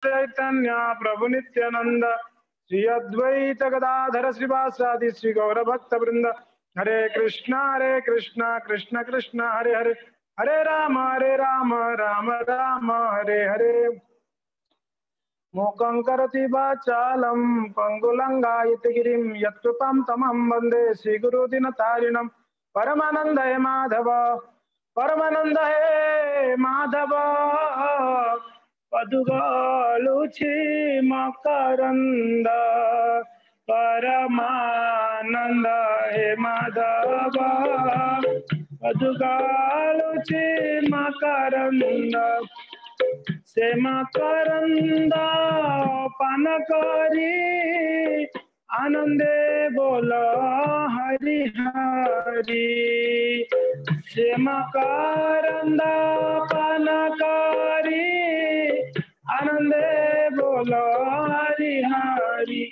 चैतन्य प्रभु नित्यानंद श्री अद्वैत गदाधर श्रीवासादि श्री गौर भक्त वृंद हरे कृष्णा कृष्ण कृष्ण हरे हरे हरे राम राम राम हरे हरे मूकं करोति वाचालं पंगुलंघयति गिरिं यत्कृपां तमहं वन्दे श्रीगुरुदिनतारिणं परमानंद हे माधव पदुगालुछि मकरंद परमानंद हे माधव पदुगालुछि मकरंद से मकरंद पान करी आनंदे बोल हरि हरि से मकरंद पान करी आनंदे बोल हरि हरि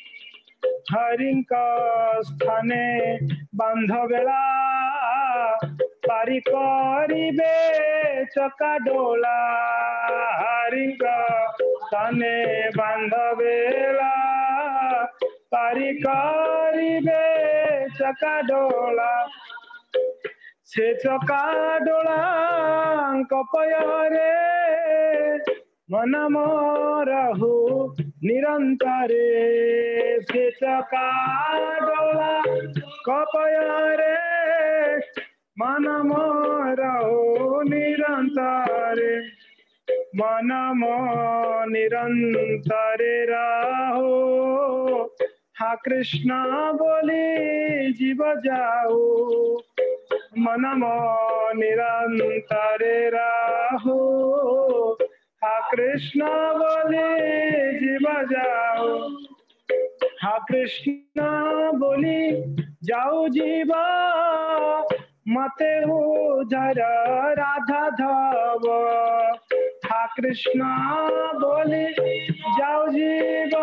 हरिंका स्थाने बांधवेला पारी करिबे चका डोला हरिंका स्थाने बांधवेला पारी करिबे चका डोला से चका डोला कपयरे मन मोरहु निरंतरे से चका डोला कपयरे मन मोरहु निरंतरे मन मो निरंतरे राहो हा कृष्ण बोली जीव जाओ मन मो निरंतरे राहो हा कृष्ण बोले जीव जाओ हा कृष्ण बोली जाओ जीव मते उधर राधा धव हा कृष्ण बोली जाओ जीव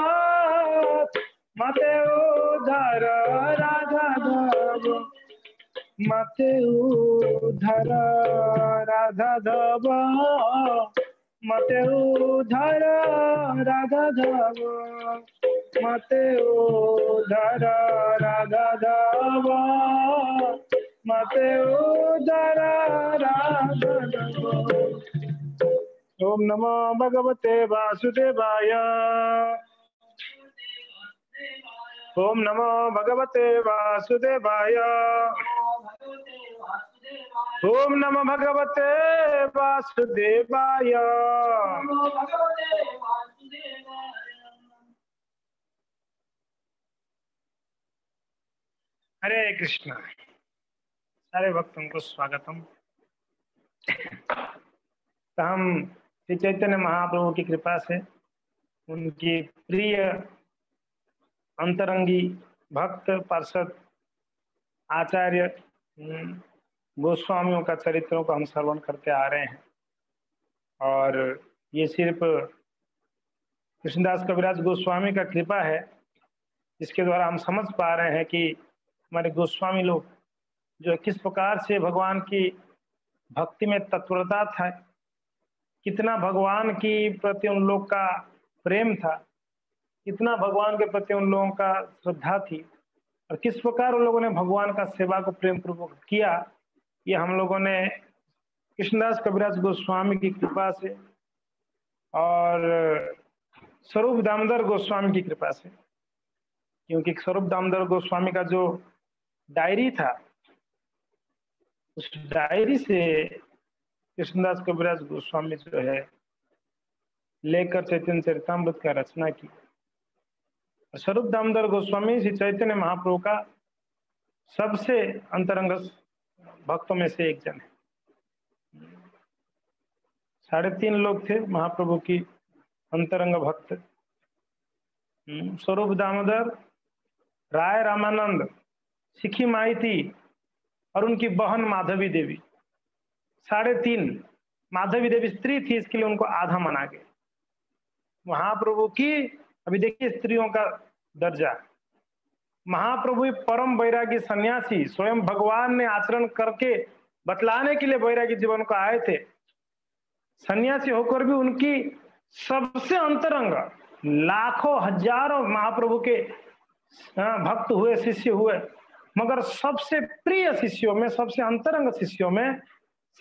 मते उधर राधा धव मते उधर राधा धव मते उधर राधा धव मते उधर राधा धव मते उधर राधा धव। ओम नमो भगवते वासुदेवाय ओम नमो भगवते वासुदेवाय ओम नमो भगवते वासुदेवाय हरे कृष्ण। सारे भक्तों को स्वागतम। तो हम श्री चैतन्य महाप्रभु की कृपा से उनकी प्रिय अंतरंगी भक्त पार्षद आचार्य गोस्वामियों का चरित्रों को हम श्रवण करते आ रहे हैं। और ये सिर्फ कृष्णदास कविराज गोस्वामी का कृपा है, जिसके द्वारा हम समझ पा रहे हैं कि हमारे गोस्वामी लोग जो किस प्रकार से भगवान की भक्ति में तत्परता था, कितना भगवान की प्रति उन लोग का प्रेम था, कितना भगवान के प्रति उन लोगों का श्रद्धा थी, और किस प्रकार उन लोगों ने भगवान का सेवा को प्रेम पूर्वक किया। ये हम लोगों ने कृष्णदास कविराज गोस्वामी की कृपा से और स्वरूप दामोदर गोस्वामी की कृपा से, क्योंकि स्वरूप दामोदर गोस्वामी का जो डायरी था, उस डायरी से कृष्णदास कविराज गोस्वामी जो है लेकर चैतन्य चरितामृत का रचना की। स्वरूप दामोदर गोस्वामी श्री चैतन्य महाप्रभु का सबसे अंतरंग भक्तों में से एक जन है। 3.5 लोग थे महाप्रभु की अंतरंग भक्त। स्वरूप दामोदर, राय रामानंद, सिखी माइती और उनकी बहन माधवी देवी। 3.5। माधवी देवी स्त्री थी, इसके लिए उनको आधा माना गया। महाप्रभु की अभी देखिए स्त्रियों का दर्जा। महाप्रभु परम वैरागी सन्यासी, स्वयं भगवान ने आचरण करके बतलाने के लिए वैरागी जीवन को आए थे। सन्यासी होकर भी उनकी सबसे अंतरंग, लाखों हजारों महाप्रभु के भक्त हुए, शिष्य हुए, मगर सबसे प्रिय शिष्यों में, सबसे अंतरंग शिष्यों में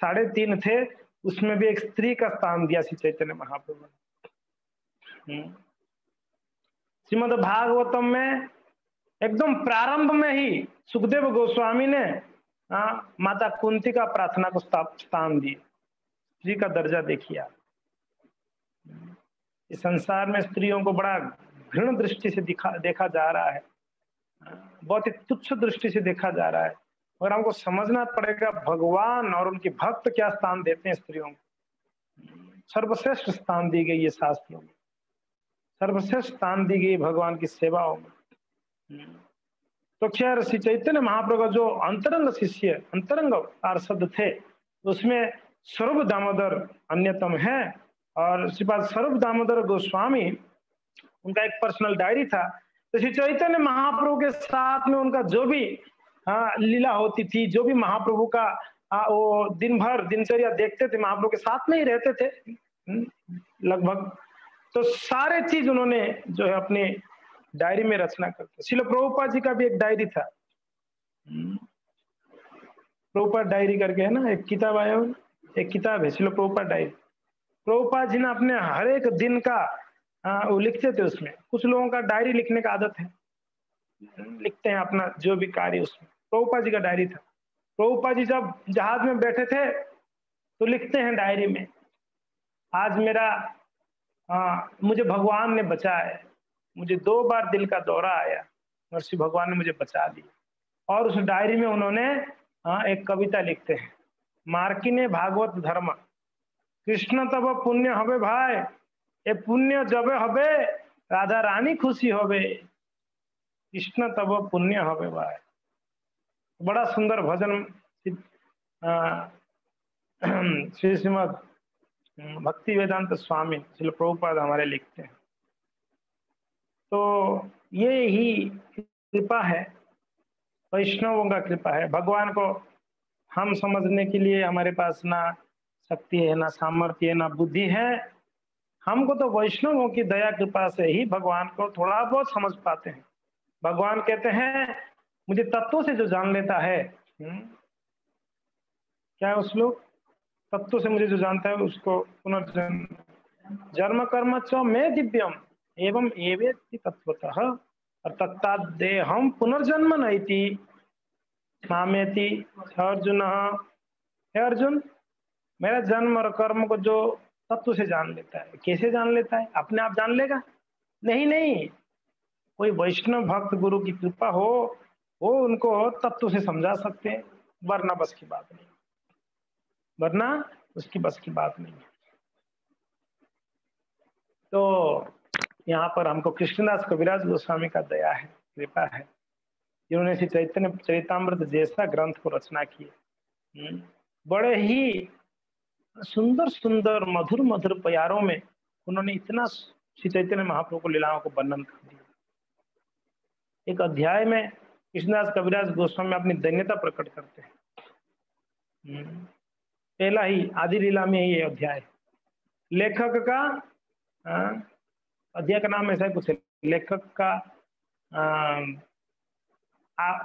3.5 थे, उसमें भी एक स्त्री का स्थान दिया श्री चैतन्य महाप्रभु ने। श्रीमद् भागवतम में एकदम प्रारंभ में ही सुखदेव गोस्वामी ने माता कुंती का प्रार्थना को स्थान दिए। स्त्री का दर्जा देखिए आप। इस संसार में स्त्रियों को बड़ा घृण दृष्टि से देखा जा रहा है, बहुत ही तुच्छ दृष्टि से देखा जा रहा है, और हमको समझना पड़ेगा भगवान और उनके भक्त क्या स्थान देते हैं स्त्रियों को। सर्वश्रेष्ठ स्थान दी गई है शास्त्रों में, सर्वश्रेष्ठ स्थान दी गई भगवान की सेवाओं में। तो खैर श्री चैतन्य महाप्रभु जो अंतरंग शिष्य, अंतरंग पार्षद थे, उसमें स्वरूप दामोदर अन्यतम है। और श्रीपाद स्वरूप दामोदर गोस्वामी, उनका एक पर्सनल डायरी था। तो श्री चैतन्य महाप्रभु के साथ में उनका जो भी लीला होती थी, जो भी महाप्रभु का वो दिन भर दिनचर्या देखते थे, महाप्रभु के साथ में ही रहते थे लगभग, तो सारे चीज उन्होंने जो है अपने डायरी में रचना करते। श्रील प्रभुपाद जी का भी एक डायरी था, प्रभुपाद डायरी करके है ना, एक किताब आया हो, एक किताब है श्रील प्रभुपाद डायरी। प्रभुपाद जी ने अपने हर एक दिन का वो लिखते थे उसमें। कुछ लोगों का डायरी लिखने का आदत है, लिखते हैं अपना जो भी कार्य उसमें। प्रभुपाद जी का डायरी था। प्रभुपाद जी जब जहाज में बैठे थे तो लिखते हैं डायरी में, आज मेरा मुझे भगवान ने बचाया, मुझे 2 बार दिल का दौरा आया और श्री भगवान ने मुझे बचा दिया। और उस डायरी में उन्होंने एक कविता लिखते हैं, मार्किने भागवत धर्म, कृष्ण तब पुण्य हबे भाई, ए पुण्य जबे हबे राधा रानी खुशी हबे, कृष्ण तब पुण्य हबे भाई। बड़ा सुंदर भजन श्री श्रीमद भक्ति वेदांत स्वामी श्रील प्रभुपाद हमारे लिखते हैं। तो ये ही कृपा है, वैष्णवों का कृपा है। भगवान को हम समझने के लिए हमारे पास ना शक्ति है, ना सामर्थ्य है, ना बुद्धि है। हमको तो वैष्णवों की दया कृपा से ही भगवान को थोड़ा बहुत समझ पाते हैं। भगवान कहते हैं मुझे तत्वों से जो जान लेता है, क्या है उस लोग, तत्वों से मुझे जो जानता है उसको पुनर्जन्म जन्म कर्म च में दिव्यम एवं एवेति तत्वतः और तत्तादेहम पुनर्जन्म नैति मामेति। अर्जुन, हे अर्जुन, मेरा जन्म और कर्म को जो तत्व से जान लेता है, कैसे जान लेता है? अपने आप जान लेगा? नहीं नहीं, कोई वैष्णव भक्त गुरु की कृपा हो, वो उनको तत्व से समझा सकते हैं, वरना बस की बात नहीं, वरना उसकी बस की बात नहीं। तो यहाँ पर हमको कृष्णदास कविराज गोस्वामी का दया है, कृपा है, जिन्होंने श्री चैतन्य चरितामृत जैसा ग्रंथ को रचना की। बड़े ही सुंदर सुंदर मधुर मधुर प्यारों में उन्होंने इतना श्री चैतन्य महाप्रभु को लीलाओं को वर्णन कर दिया। एक अध्याय में कृष्णदास कविराज गोस्वामी अपनी धन्यता प्रकट करते हैं। पहला ही आदि लीला में ये अध्याय, लेखक का अध्याय का नाम ऐसा कुछ है, लेखक का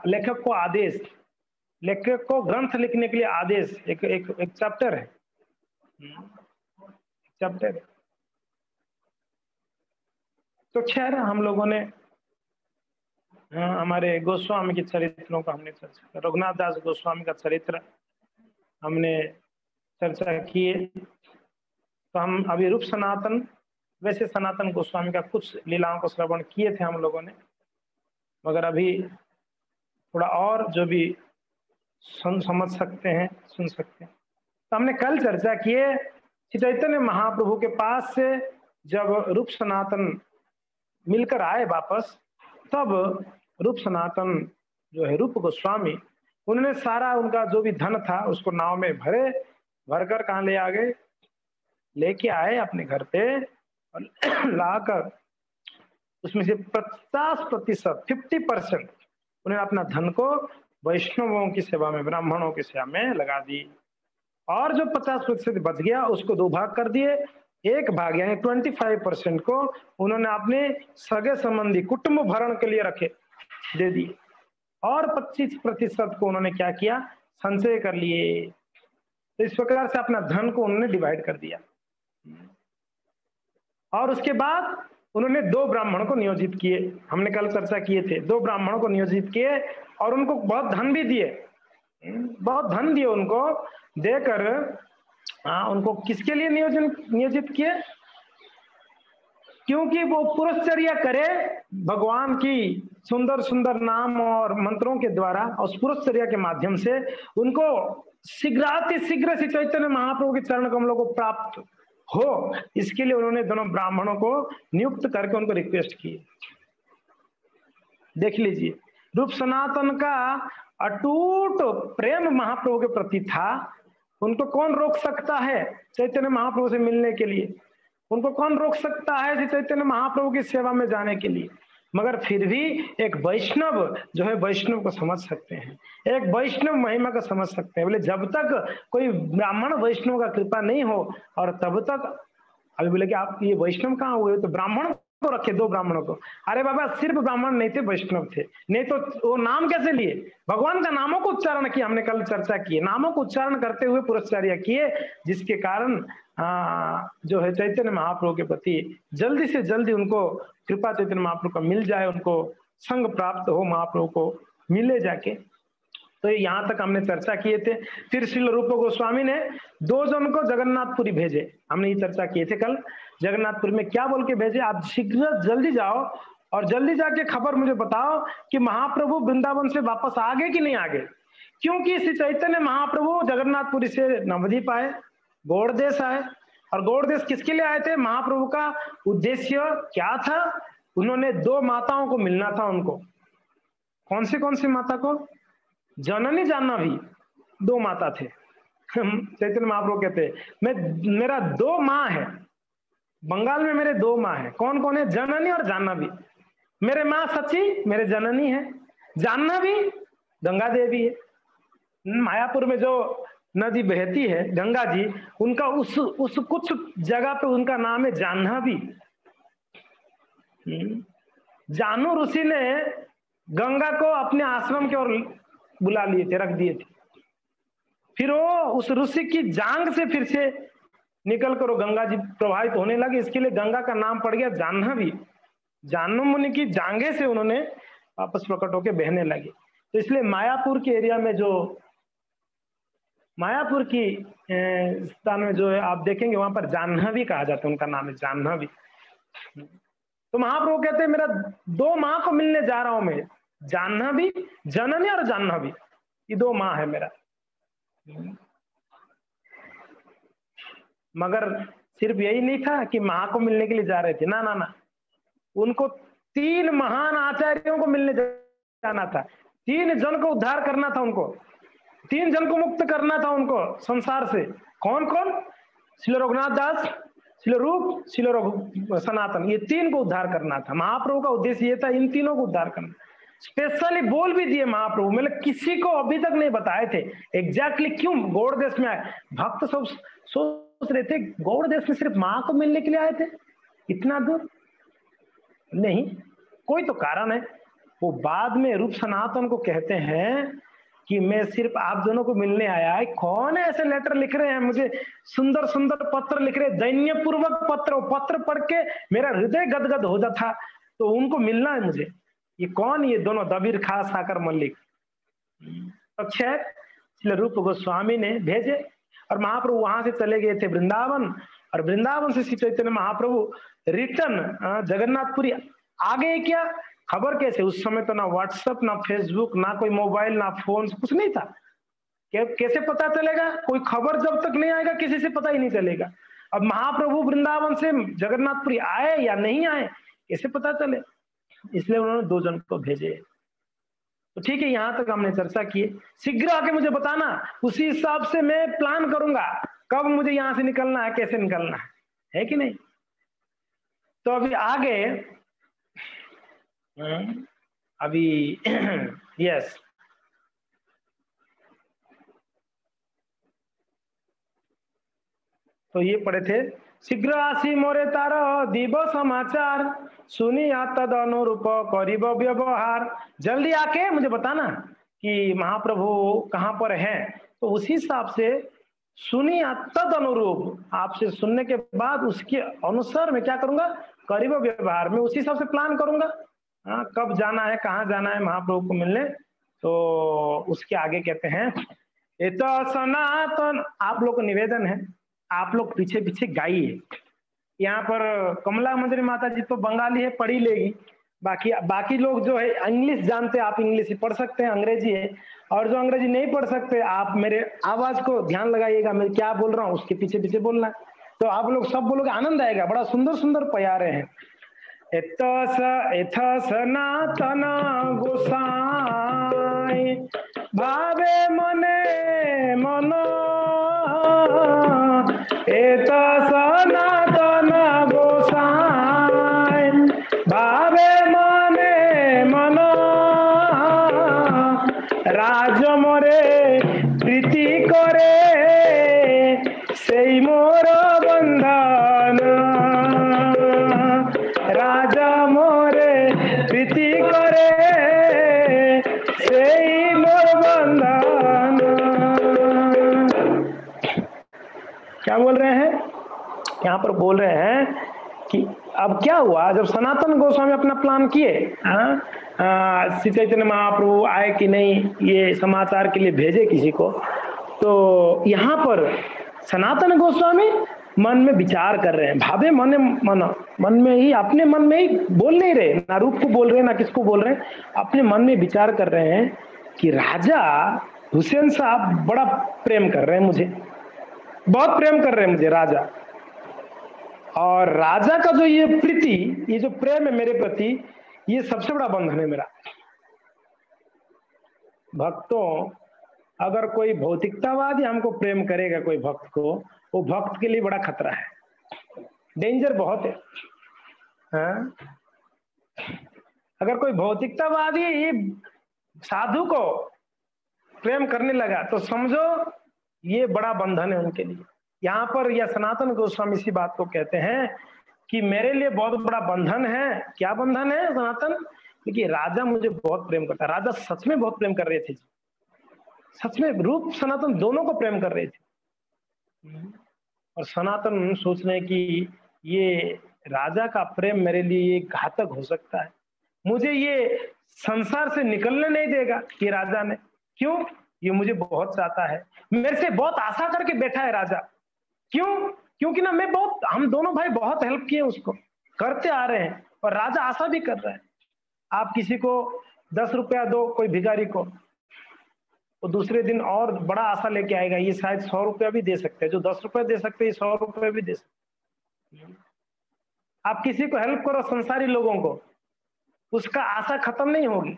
लेखक को आदेश, लेखक को ग्रंथ लिखने के लिए आदेश, एक चैप्टर है, चैप्टर है। तो खैर हम लोगों ने हमारे गोस्वामी के चरित्रों का हमने चर्चा, रघुनाथ दास गोस्वामी का चरित्र हमने चर्चा किए। तो हम अभी रूप सनातन, वैसे सनातन गोस्वामी का कुछ लीलाओं को श्रवण किए थे हम लोगों ने, मगर अभी थोड़ा और जो भी समझ सकते हैं, सुन सकते हैं। तो हमने कल चर्चा किए श्री चैतन्य महाप्रभु के पास से जब रूप सनातन मिलकर आए वापस, तब रूप सनातन जो है रूप गोस्वामी, उन्होंने सारा उनका जो भी धन था उसको नाव में भरकर कहाँ ले आ गए, लेके आए अपने घर पे, और लाकर उसमें से 50%, 50% उन्हें अपना धन को वैष्णवों की सेवा में, ब्राह्मणों की सेवा में लगा दी। और जो 50% बच गया उसको 2 भाग कर दिए एक भाग यानी 25% को उन्होंने अपने सगे संबंधी कुटुंब भरण के लिए रखे, दे दिए, और 25% को उन्होंने क्या किया, संचय कर लिए। तो इस प्रकार से अपना धन को उन्होंने डिवाइड कर दिया। और उसके बाद उन्होंने 2 ब्राह्मणों को नियोजित किए, हमने कल चर्चा किए थे, 2 ब्राह्मणों को नियोजित किए और उनको बहुत धन भी दिए, बहुत धन दिए उनको, देकर उनको किसके लिए नियोजित किए, क्योंकि वो पुरस्चर्या करे भगवान की सुंदर सुंदर नाम और मंत्रों के द्वारा, और उस पुरस्चर्या के माध्यम से उनको शीघ्र से चैतन्य महाप्रभु के चरण कमलों को प्राप्त हो, इसके लिए उन्होंने दोनों ब्राह्मणों को नियुक्त करके उनको रिक्वेस्ट की। देख लीजिए, रूप सनातन का अटूट प्रेम महाप्रभु के प्रति था। उनको कौन रोक सकता है चैतन्य महाप्रभु से मिलने के लिए, उनको कौन रोक सकता है चैतन्य महाप्रभु की सेवा में जाने के लिए, मगर फिर भी एक वैष्णव जो है वैष्णव को समझ सकते हैं, एक वैष्णव महिमा को समझ सकते हैं। बोले जब तक कोई ब्राह्मण वैष्णव का कृपा नहीं हो, और तब तक, अभी बोले कि आप ये वैष्णव कहाँ हुए, तो ब्राह्मण को रखे, 2 ब्राह्मणों को। अरे बाबा, सिर्फ ब्राह्मण नहीं थे, वैष्णव थे, नहीं तो वो नाम कैसे लिए, भगवान का नामों को उच्चारण किया, हमने कल चर्चा की, नामों को उच्चारण करते हुए पुरस्चर्या किए, जिसके कारण जो है चैतन्य महाप्रभु के प्रति जल्दी से जल्दी उनको कृपा चैतन्य महाप्रभु का मिल जाए, उनको संग प्राप्त हो, महाप्रभु को मिले जाके। तो यहाँ तक हमने चर्चा किए थे। फिर श्रील रूप गोस्वामी ने 2 जन को जगन्नाथपुरी भेजे, हमने ये चर्चा किए थे कल। जगन्नाथपुरी में क्या बोल के भेजे, आप शीघ्र जल्दी जाओ और जल्दी जाके खबर मुझे बताओ कि महाप्रभु वृंदावन से वापस आ गए कि नहीं आ गए, क्योंकि श्री चैतन्य महाप्रभु जगन्नाथपुरी से नवद्वीप आए, गौड़ देश आए, और गौड़ देश किसके लिए आए थे, महाप्रभु का उद्देश्य क्या था, उन्होंने 2 माताओं को मिलना था उनको। कौन सी माता को, जननी जाह्नवी, 2 माता थे। चैतन्य महाप्रभु कहते मेरा 2 माँ है, बंगाल में मेरे 2 माँ है। कौन कौन है, जननी और जाह्नवी। मेरे माँ सची मेरे जननी है, जाह्नवी गंगा देवी है। मायापुर में जो नदी बहती है गंगा जी, उनका उस कुछ जगह पे उनका नाम है जाह्नवी। जानु ऋषि ने गंगा को अपने आश्रम की ओर बुला लिए थे, रख दिए थे, फिर वो उस ऋषि की जांग से फिर से निकल कर गंगा जी प्रवाहित होने लगे, इसके लिए गंगा का नाम पड़ गया जाह्नवी। जाह्नू मुनि की जांगे से उन्होंने वापस प्रकट होकर बहने लगे। तो इसलिए मायापुर के एरिया में, जो मायापुर की स्थान में जो है आप देखेंगे, वहां पर जाह्नवी कहा जाता है, उनका नाम है जाह्नवी। तो महाप्रभु कहते हैं मेरा 2 माँ को मिलने जा रहा हूं मैं, जाह्नवी, जननी और जाह्नवी, ये 2 माँ है मेरा। मगर सिर्फ यही नहीं था कि माँ को मिलने के लिए जा रहे थे, ना ना ना, उनको 3 महान आचार्यों को मिलने जाना था, 3 जन को उद्धार करना था उनको, 3 जन को मुक्त करना था उनको संसार से। कौन कौन, श्रील रघुनाथ दास, श्रील रूप, श्रील सनातन, ये 3 को उद्धार करना था। महाप्रभु का उद्देश्य ये था, इन तीनों को उद्धार करना। स्पेशली बोल भी दिए महाप्रभु, मतलब किसी को अभी तक नहीं बताए थे एग्जैक्टली क्यों गौड़ देश में आए। भक्त सब सोच रहे थे गौड़ देश में सिर्फ माँ को मिलने के लिए आए थे, इतना दूर नहीं, कोई तो कारण है। वो बाद में रूप सनातन को कहते हैं कि मैं सिर्फ आप दोनों को मिलने आया है। कौन है ऐसे लेटर लिख रहे हैं मुझे, सुंदर सुंदर पत्र लिख रहे, दैन्य पूर्वक पत्र, वो पत्र पढ़ के मेरा हृदय गदगद हो जाता, तो उनको मिलना है मुझे। ये कौन, ये दोनों दबीर खां साकर मल्लिक। तो खैर रूप गोस्वामी ने भेजे और महाप्रभु वहां से चले गए थे वृंदावन, और वृंदावन से श्री चैतन्य महाप्रभु रिटर्न जगन्नाथपुरी आ गए। क्या खबर कैसे, उस समय तो ना व्हाट्सएप, ना फेसबुक, ना कोई मोबाइल, ना फोन, कुछ नहीं था। कैसे पता चलेगा, कोई खबर जब तक नहीं आएगा किसी से पता ही नहीं चलेगा। अब महाप्रभु वृंदावन से जगन्नाथपुरी आए या नहीं आए कैसे पता चले, इसलिए उन्होंने 2 जन को भेजे। तो ठीक है, यहां तक हमने चर्चा की। शीघ्र आके मुझे बताना, उसी हिसाब से मैं प्लान करूंगा कब मुझे यहां से निकलना है, कैसे निकलना है कि नहीं। तो अभी आगे अभी यस, तो ये पढ़े थे शीघ्र आसी मोरे तार दीब समाचार, सुनिया तद अनुरूप करीब व्यवहार। जल्दी आके मुझे बताना कि महाप्रभु कहाँ पर हैं, तो उसी हिसाब से सुनिया तद अनुरूप, आपसे सुनने के बाद उसके अनुसार मैं क्या करूंगा, करीब व्यवहार में उसी हिसाब से प्लान करूंगा। हाँ, कब जाना है, कहाँ जाना है महाप्रभु को मिलने, तो उसके आगे कहते हैं ये तो सनातन। आप लोग को निवेदन है, आप लोग पीछे पीछे गाइए। यहाँ पर कमला मंजरी माता जी तो बंगाली है, पढ़ी लेगी, बाकी बाकी लोग जो है इंग्लिश जानते हैं, आप इंग्लिश ही पढ़ सकते हैं, अंग्रेजी है, और जो अंग्रेजी नहीं पढ़ सकते आप मेरे आवाज को ध्यान लगाइएगा, मैं क्या बोल रहा हूँ उसके पीछे पीछे बोलना है, तो आप लोग सब बोलोगे, आनंद आएगा। बड़ा सुंदर सुंदर प्यारे हैं। एथ सनातन गोसाई भावे मने मन, एत सनातन गोसाई भावे मने मन, राज मोरे प्रीति करे सेई मोर बंधन, राजा मोरे प्रीति करे सेई मोर बंधन। क्या बोल रहे हैं यहाँ पर, बोल रहे हैं कि अब क्या हुआ जब सनातन गोस्वामी अपना प्लान किए, श्री चैतन्य महाप्रभु आए कि नहीं, ये समाचार के लिए भेजे किसी को, तो यहाँ पर सनातन गोस्वामी मन में विचार कर रहे हैं, भावे मन मन में ही, अपने मन में ही बोल नहीं रहे, ना रूप को बोल रहे ना किसको बोल रहे हैं, अपने मन में विचार कर रहे हैं कि राजा हुसैन साहब बड़ा प्रेम कर रहे हैं मुझे, बहुत प्रेम कर रहे हैं मुझे राजा, और राजा का जो ये प्रीति, ये जो प्रेम है मेरे प्रति, ये सबसे बड़ा बंधन है मेरा। भक्तों, अगर कोई भौतिकतावादी हमको प्रेम करेगा, कोई भक्त को, वो भक्त के लिए बड़ा खतरा है, डेंजर बहुत है। हाँ? अगर कोई भौतिकतावादी ये साधु को प्रेम करने लगा तो समझो ये बड़ा बंधन है उनके लिए। यहाँ पर यह सनातन गोस्वामी इसी बात को कहते हैं कि मेरे लिए बहुत बड़ा बंधन है। क्या बंधन है सनातन? क्योंकि राजा मुझे बहुत प्रेम करता है, राजा सच में बहुत प्रेम कर रहे थे, सच में रूप सनातन दोनों को प्रेम कर रहे थे, और सनातन सोच रहे कि ये राजा का प्रेम मेरे लिए घातक हो सकता है, मुझे ये संसार से निकलने नहीं देगा ये राजा ने। क्यों? ये मुझे बहुत चाहता है, मेरे से बहुत आशा करके बैठा है राजा। क्यों? क्योंकि ना मैं बहुत, हम दोनों भाई बहुत हेल्प किए उसको, करते आ रहे हैं, और राजा आशा भी कर रहा है। आप किसी को 10 रुपया दो, कोई भिखारी को, तो दूसरे दिन और बड़ा आशा लेके आएगा, ये शायद 100 रुपया भी दे सकते हैं, जो 10 रुपया दे सकते हैं 100 रुपया भी दे सकते हैं। आप किसी को हेल्प करो, संसारी लोगों को, उसका आशा खत्म नहीं होगी।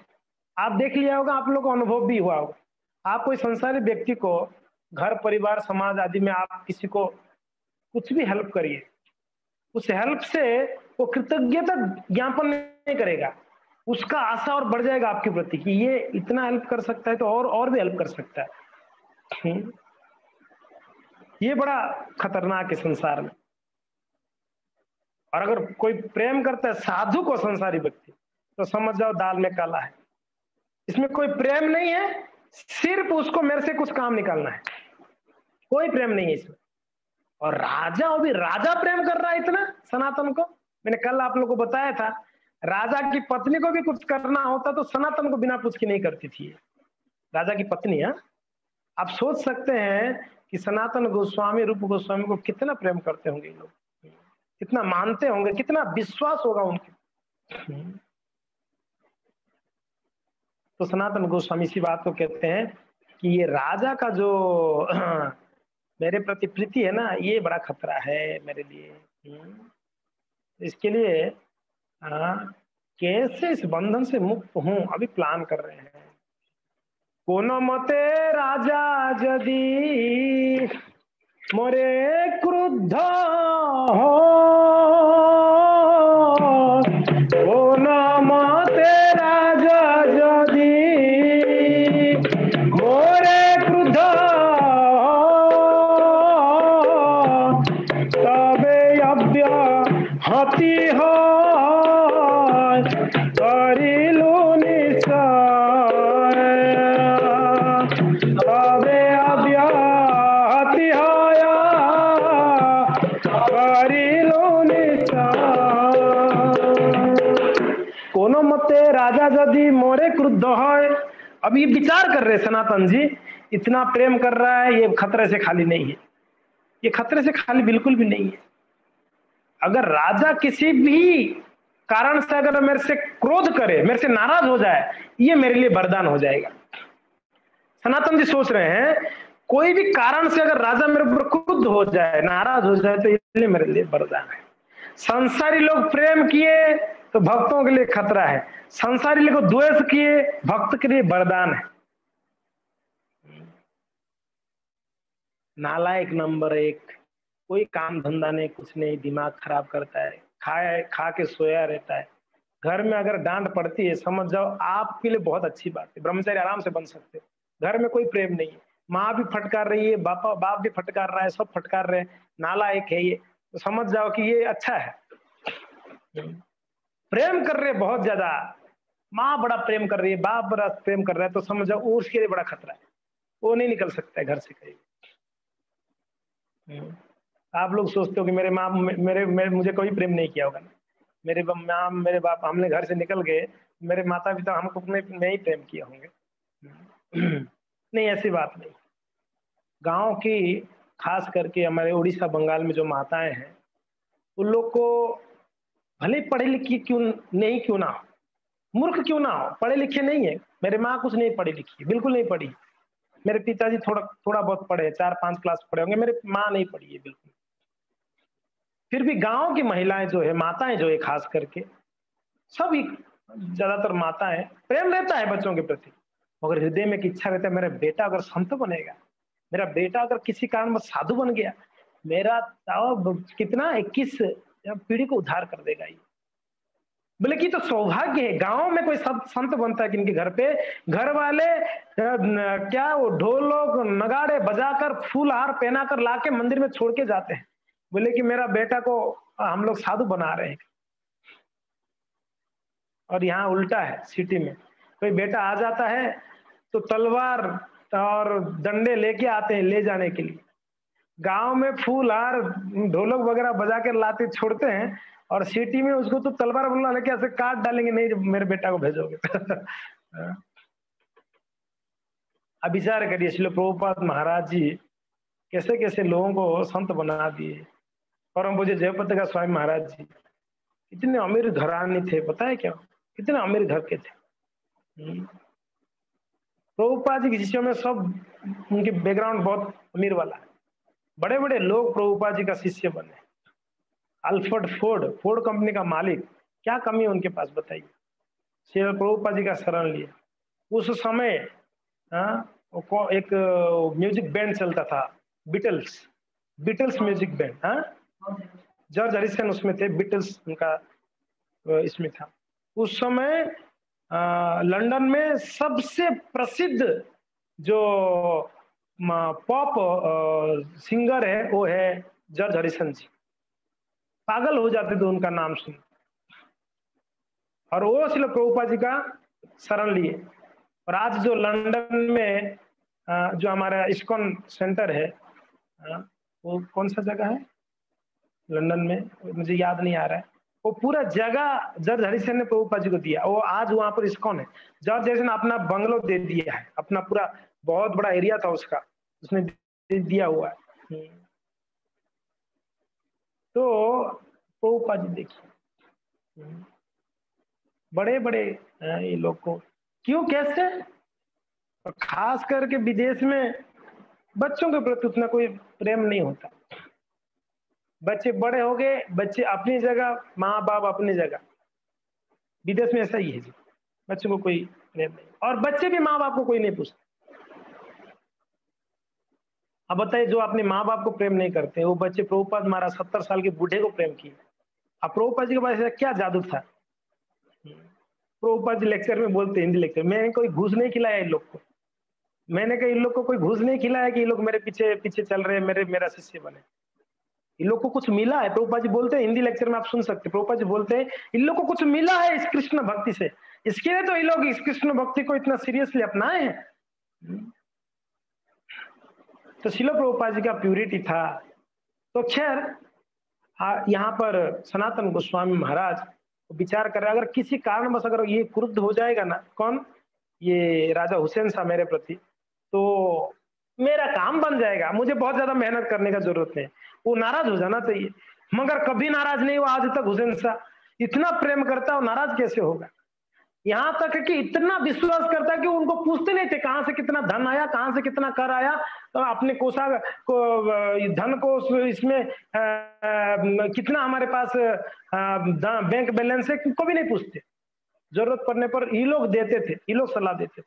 आप देख लिया होगा, आप लोगों को अनुभव भी हुआ होगा, आप कोई संसारी व्यक्ति को घर परिवार समाज आदि में आप किसी को कुछ भी हेल्प करिए, उस हेल्प से वो कृतज्ञता ज्ञापन नहीं करेगा, उसका आशा और बढ़ जाएगा आपके प्रति कि ये इतना हेल्प कर सकता है तो और भी हेल्प कर सकता है। ये बड़ा खतरनाक है संसार में। और अगर कोई प्रेम करता है साधु को, संसारी व्यक्ति, तो समझ जाओ दाल में काला है, इसमें कोई प्रेम नहीं है, सिर्फ उसको मेरे से कुछ काम निकालना है, कोई प्रेम नहीं है इसमें। और राजा, वो भी राजा प्रेम कर रहा है इतना सनातन को। मैंने कल आप लोगों को बताया था, राजा की पत्नी को भी कुछ करना होता तो सनातन को बिना पूछ के नहीं करती थी, राजा की पत्नी। है, आप सोच सकते हैं कि सनातन गोस्वामी, रूप गोस्वामी को कितना प्रेम करते होंगे लोग, कितना मानते होंगे, कितना विश्वास होगा उनके। तो सनातन गोस्वामी इसी बात को कहते हैं कि ये राजा का जो मेरे प्रति प्रीति है ना, ये बड़ा खतरा है मेरे लिए। इसके लिए कैसे इस बंधन से मुक्त हूं, अभी प्लान कर रहे हैं। कोनो मते राजा यदि मोरे क्रुद्ध हो, कोनो मते राजा यदि मोरे क्रुद्ध हो, तबे कोनो मते राजा यदि मोरे क्रुद्ध है। अब ये विचार कर रहे सनातन जी, इतना प्रेम कर रहा है, ये खतरे से खाली नहीं है, ये खतरे से खाली बिल्कुल भी नहीं है। अगर राजा किसी भी कारण से अगर मेरे से क्रोध करे, मेरे से नाराज हो जाए, ये मेरे लिए वरदान हो जाएगा। सनातन जी सोच रहे हैं कोई भी कारण से अगर राजा मेरे ऊपर क्रुद्ध हो जाए, नाराज हो जाए, तो इसलिए मेरे लिए वरदान है। संसारी लोग प्रेम किए तो भक्तों के लिए खतरा है, संसारी लोग द्वेष किए भक्त के लिए वरदान है। नालायक नंबर 1, कोई काम धंधा नहीं, कुछ नहीं, दिमाग खराब करता है, खाए खा के सोया रहता है। घर में अगर डांट पड़ती है, समझ जाओ आपके लिए बहुत अच्छी बात है, ब्रह्मचारी आराम से बन सकते हो। घर में कोई प्रेम नहीं है, माँ भी फटकार रही है, बाप भी फटकार रहा है, सब फटकार रहे हैं, नालायक है ये, तो समझ जाओ कि ये अच्छा है। प्रेम कर रहे बहुत ज्यादा, माँ बड़ा प्रेम कर रही है, बाप बड़ा प्रेम कर रहा है, तो समझ जाओ वो उसके लिए बड़ा खतरा है, वो नहीं निकल सकता है घर से कहीं। आप लोग सोचते हो कि मेरे माँ मेरे मुझे कोई प्रेम नहीं किया होगा ना, मेरे माँ मेरे बाप, हमने घर से निकल गए, मेरे माता पिता हमको नहीं प्रेम किए होंगे। नहीं, ऐसी बात नहीं। गांव की खास करके हमारे उड़ीसा बंगाल में जो माताएं हैं, उन लोग को भले पढ़े लिखी क्यों ना हो, मूर्ख क्यों ना हो, पढ़े लिखे नहीं है। मेरे माँ कुछ नहीं पढ़ी लिखी, बिल्कुल नहीं पढ़ी। मेरे पिताजी थोड़ा बहुत पढ़े, 4-5 क्लास पढ़े होंगे, मेरे माँ नहीं पढ़ी है बिल्कुल। फिर भी गांव की महिलाएं जो है, माताएं जो है, खास करके सभी, ज्यादातर माताएं, प्रेम रहता है बच्चों के प्रति, मगर हृदय में एक इच्छा रहता है, मेरा बेटा अगर संत बनेगा, मेरा बेटा अगर किसी कारण साधु बन गया, मेरा कितना 21 पीढ़ी को उद्धार कर देगा ये। बोले कि तो सौभाग्य है, गांव में कोई संत बनता है किनके घर पे, घर वाले क्या वो ढोलक नगाड़े बजाकर फूल हार पहनाकर लाके मंदिर में छोड़ के जाते हैं, बोले कि मेरा बेटा को हम लोग साधु बना रहे हैं। और यहाँ उल्टा है, सिटी में कोई बेटा आ जाता है तो तलवार और डंडे लेके आते हैं ले जाने के लिए, गांव में फूल हार ढोलक वगैरह बजा के लाते छोड़ते हैं, और सिटी में उसको तो तलवार बुला लेके ऐसे काट डालेंगे, नहीं जब मेरे बेटा को भेजोगे। अब विचार करिए, श्रील प्रभुपाद महाराज जी कैसे कैसे लोगों को संत बना दिए। परम पूज्य जयपति का स्वामी महाराज जी कितने अमीर घराने थे, पता है क्या, कितने अमीर घर के थे। प्रभुपाद जी के शिष्यों में सब उनके बैकग्राउंड बहुत अमीर वाला है, बड़े बड़े लोग प्रभुपाद जी का शिष्य बने। अल्फ्रेड फोर्ड कंपनी का मालिक, क्या कमी है उनके पास बताइए, श्री प्रभुपाद जी का शरण लिए। उस समय एक म्यूजिक बैंड चलता था, Beatles music band, George Harrison उसमें थे, बीटल्स उनका इसमें था। उस समय लंदन में सबसे प्रसिद्ध जो पॉप सिंगर है वो है जॉर्ज हैरिसन जी, पागल हो जाते थे उनका नाम सुन, और वो श्रील प्रभुपाद जी का शरण लिए। और आज जो लंदन में जो हमारा इस्कॉन सेंटर है, वो कौन सा जगह है लंदन में, मुझे याद नहीं आ रहा है, वो पूरा जगह जॉर्ज हैरिसन ने प्रभुपाद जी को दिया। वो आज वहां पर इस्कॉन है, जॉर्ज हैरिसन ने अपना बंगलो दे दिया है, अपना पूरा बहुत बड़ा एरिया था उसका, उसने दे दिया हुआ है। तो प्रभुपाद जी देखिए, बड़े बड़े ये लोग को क्यों, कैसे, और खास करके विदेश में बच्चों के प्रति उतना कोई प्रेम नहीं होता। बच्चे बड़े हो गए, बच्चे अपनी जगह, माँ बाप अपनी जगह, विदेश में ऐसा ही है जी, बच्चों को कोई प्रेम नहीं, और बच्चे भी माँ बाप को कोई नहीं पूछते। अब बताइए, जो अपने माँ बाप को प्रेम नहीं करते, वो बच्चे प्रभुपाद महाराज 70 साल के बूढ़े को प्रेम किए। अब प्रभुपाद जी के पास ऐसा क्या जादू था। प्रभुपाद जी लेक्चर में बोलते, हिंदी लेक्चर, मैंने कोई घूस नहीं खिलाया इन लोग को, मैंने कहा इन लोग को कोई घूस नहीं खिलाया कि ये लोग मेरे पीछे पीछे चल रहे हैं, मेरा शिष्य बने। इन लोग को कुछ मिला है, प्रभुपाद जी बोलते हैं, हिंदी लेक्चर में आप सुन सकते हैं, प्रभुपाद जी बोलते हैं इन लोग को कुछ मिला है इस कृष्ण भक्ति से, इसके लिए तो ये लोग इस कृष्ण भक्ति को इतना सीरियसली अपनाए हैं। तो श्रील प्रभुपाद जी का प्यूरिटी था। तो खैर यहाँ पर सनातन गोस्वामी महाराज विचार कर रहे, अगर किसी कारणवश अगर ये क्रुद्ध हो जाएगा ना, कौन, ये राजा हुसैन शाह मेरे प्रति, तो मेरा काम बन जाएगा, मुझे बहुत ज्यादा मेहनत करने का जरूरत नहीं। वो नाराज हो जाना चाहिए, मगर कभी नाराज नहीं हुआ आज तक हुसैन शाह। इतना प्रेम करता है, नाराज कैसे होगा? यहाँ तक कि इतना विश्वास करता है कि उनको पूछते नहीं थे कहां से कितना धन आया, कहां से कितना कर आया, तो अपने कोषा को धन को इसमें कितना हमारे पास बैंक बैलेंस है, कभी नहीं पूछते। जरूरत पड़ने पर ये लोग देते थे, ये लोग सलाह देते थे,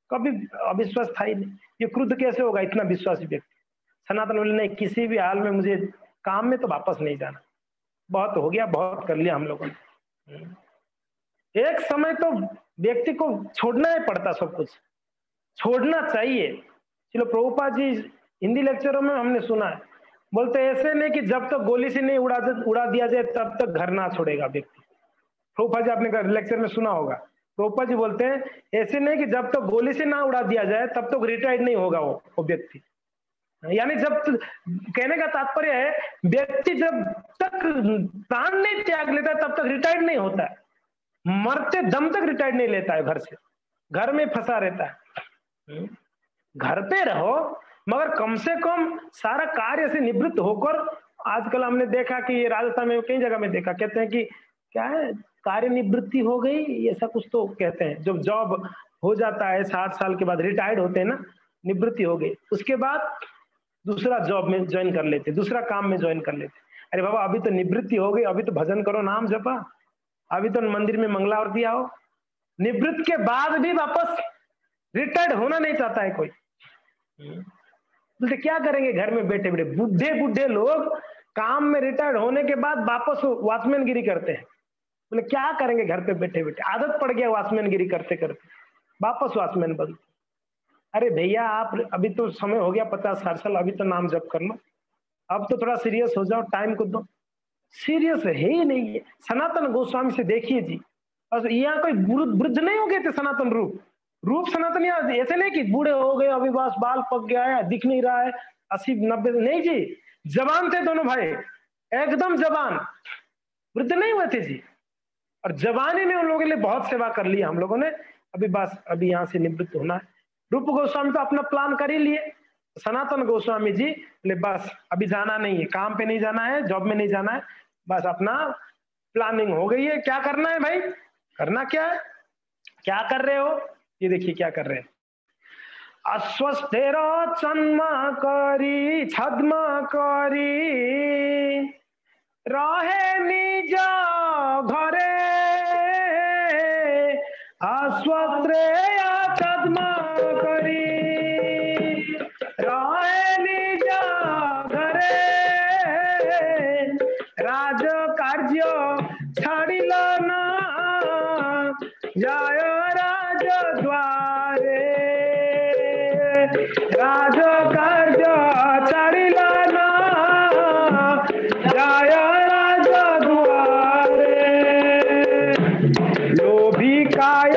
कभी अविश्वास था ही नहीं। ये क्रुद्ध कैसे होगा इतना विश्वासी व्यक्ति? सनातन बोले नहीं, किसी भी हाल में मुझे काम में तो वापस नहीं जाना, बहुत हो गया, बहुत कर लिया हम लोगों ने। एक समय तो व्यक्ति को छोड़ना ही पड़ता, सब कुछ छोड़ना चाहिए। चलो प्रभुपाद जी हिंदी लेक्चरों में हमने सुना है, बोलते ऐसे नहीं कि जब तक गोली से नहीं उड़ा दिया जाए तब तक घर ना छोड़ेगा व्यक्ति। प्रभुपाद जी आपने लेक्चर में सुना होगा, प्रभुपाद जी बोलते हैं ऐसे नहीं कि जब तक गोली से ना उड़ा दिया जाए तब तक रिटायर्ड नहीं होगा वो व्यक्ति। यानी जब कहने का तात्पर्य है, व्यक्ति जब तक प्राण नहीं त्याग लेता तब तक रिटायर्ड नहीं होता है, मरते दम तक रिटायर्ड नहीं लेता है घर से, घर में फंसा रहता है। घर पे रहो मगर कम से कम सारा कार्य से निवृत्त होकर, आजकल हमने देखा कि ये राजस्थान में कई जगह में देखा, कहते हैं कि क्या है, कार्य निवृत्ति हो गई, ऐसा कुछ तो कहते हैं। जब जॉब हो जाता है 60 साल के बाद, रिटायर्ड होते हैं ना, निवृत्ति हो गई, उसके बाद दूसरा जॉब में ज्वाइन कर लेते, दूसरा काम में ज्वाइन कर लेते। अरे बाबा अभी तो निवृत्ति हो गई, अभी तो भजन करो, नाम जपा, अभी तो मंदिर में मंगला आरती आओ। निवृत्त के बाद भी वापस रिटायर्ड होना नहीं चाहता है कोई। बोलते क्या करेंगे घर में बैठे बैठे? बुढ़े बुढ़े लोग काम में रिटायर्ड होने के बाद वापस वॉचमैन गिरी करते हैं। बोले क्या करेंगे घर पे बैठे बैठे, आदत पड़ गया वॉचमैन गिरी करते करते, वापस वॉचमैन बन। अरे भैया आप अभी तो समय हो गया 50-60 साल, अभी तो नाम जप कर लो, अब तो थोड़ा सीरियस हो जाओ, टाइम को दो। सीरियस है ही नहीं है। सनातन गोस्वामी से देखिए जी, और यहाँ कोई वृद्ध नहीं हो गए थे सनातन रूप सनातन, यहाँ ऐसे नहीं कि बूढ़े हो गए अभी बस बाल पक गया है, दिख नहीं रहा है, 80-90, नहीं जी, जवान थे दोनों भाई, एकदम जवान, वृद्ध नहीं हुए थे जी। और जवानी में उन लोगों के लिए बहुत सेवा कर लिया हम लोगों ने, अभी बस अभी यहाँ से निवृत्त होना है। रूप गोस्वामी तो अपना प्लान कर ही लिए, सनातन गोस्वामी जी बोले बस अभी जाना नहीं है, काम पे नहीं जाना है, जॉब में नहीं जाना है, बस अपना प्लानिंग हो गई है। क्या करना है भाई, करना क्या है, क्या कर रहे हो, ये देखिए क्या कर रहे हैं। अस्वस्थेर चन्मा करी छद्मा करी रहे निज घरे, अस्वस्थ्रे छद्मा करी रहे निज घरे, राज कार्य छाड़िल ना जय राज द्वारे, राज कार्य छाड़िल ना जय राज द्वारे, लोभी काय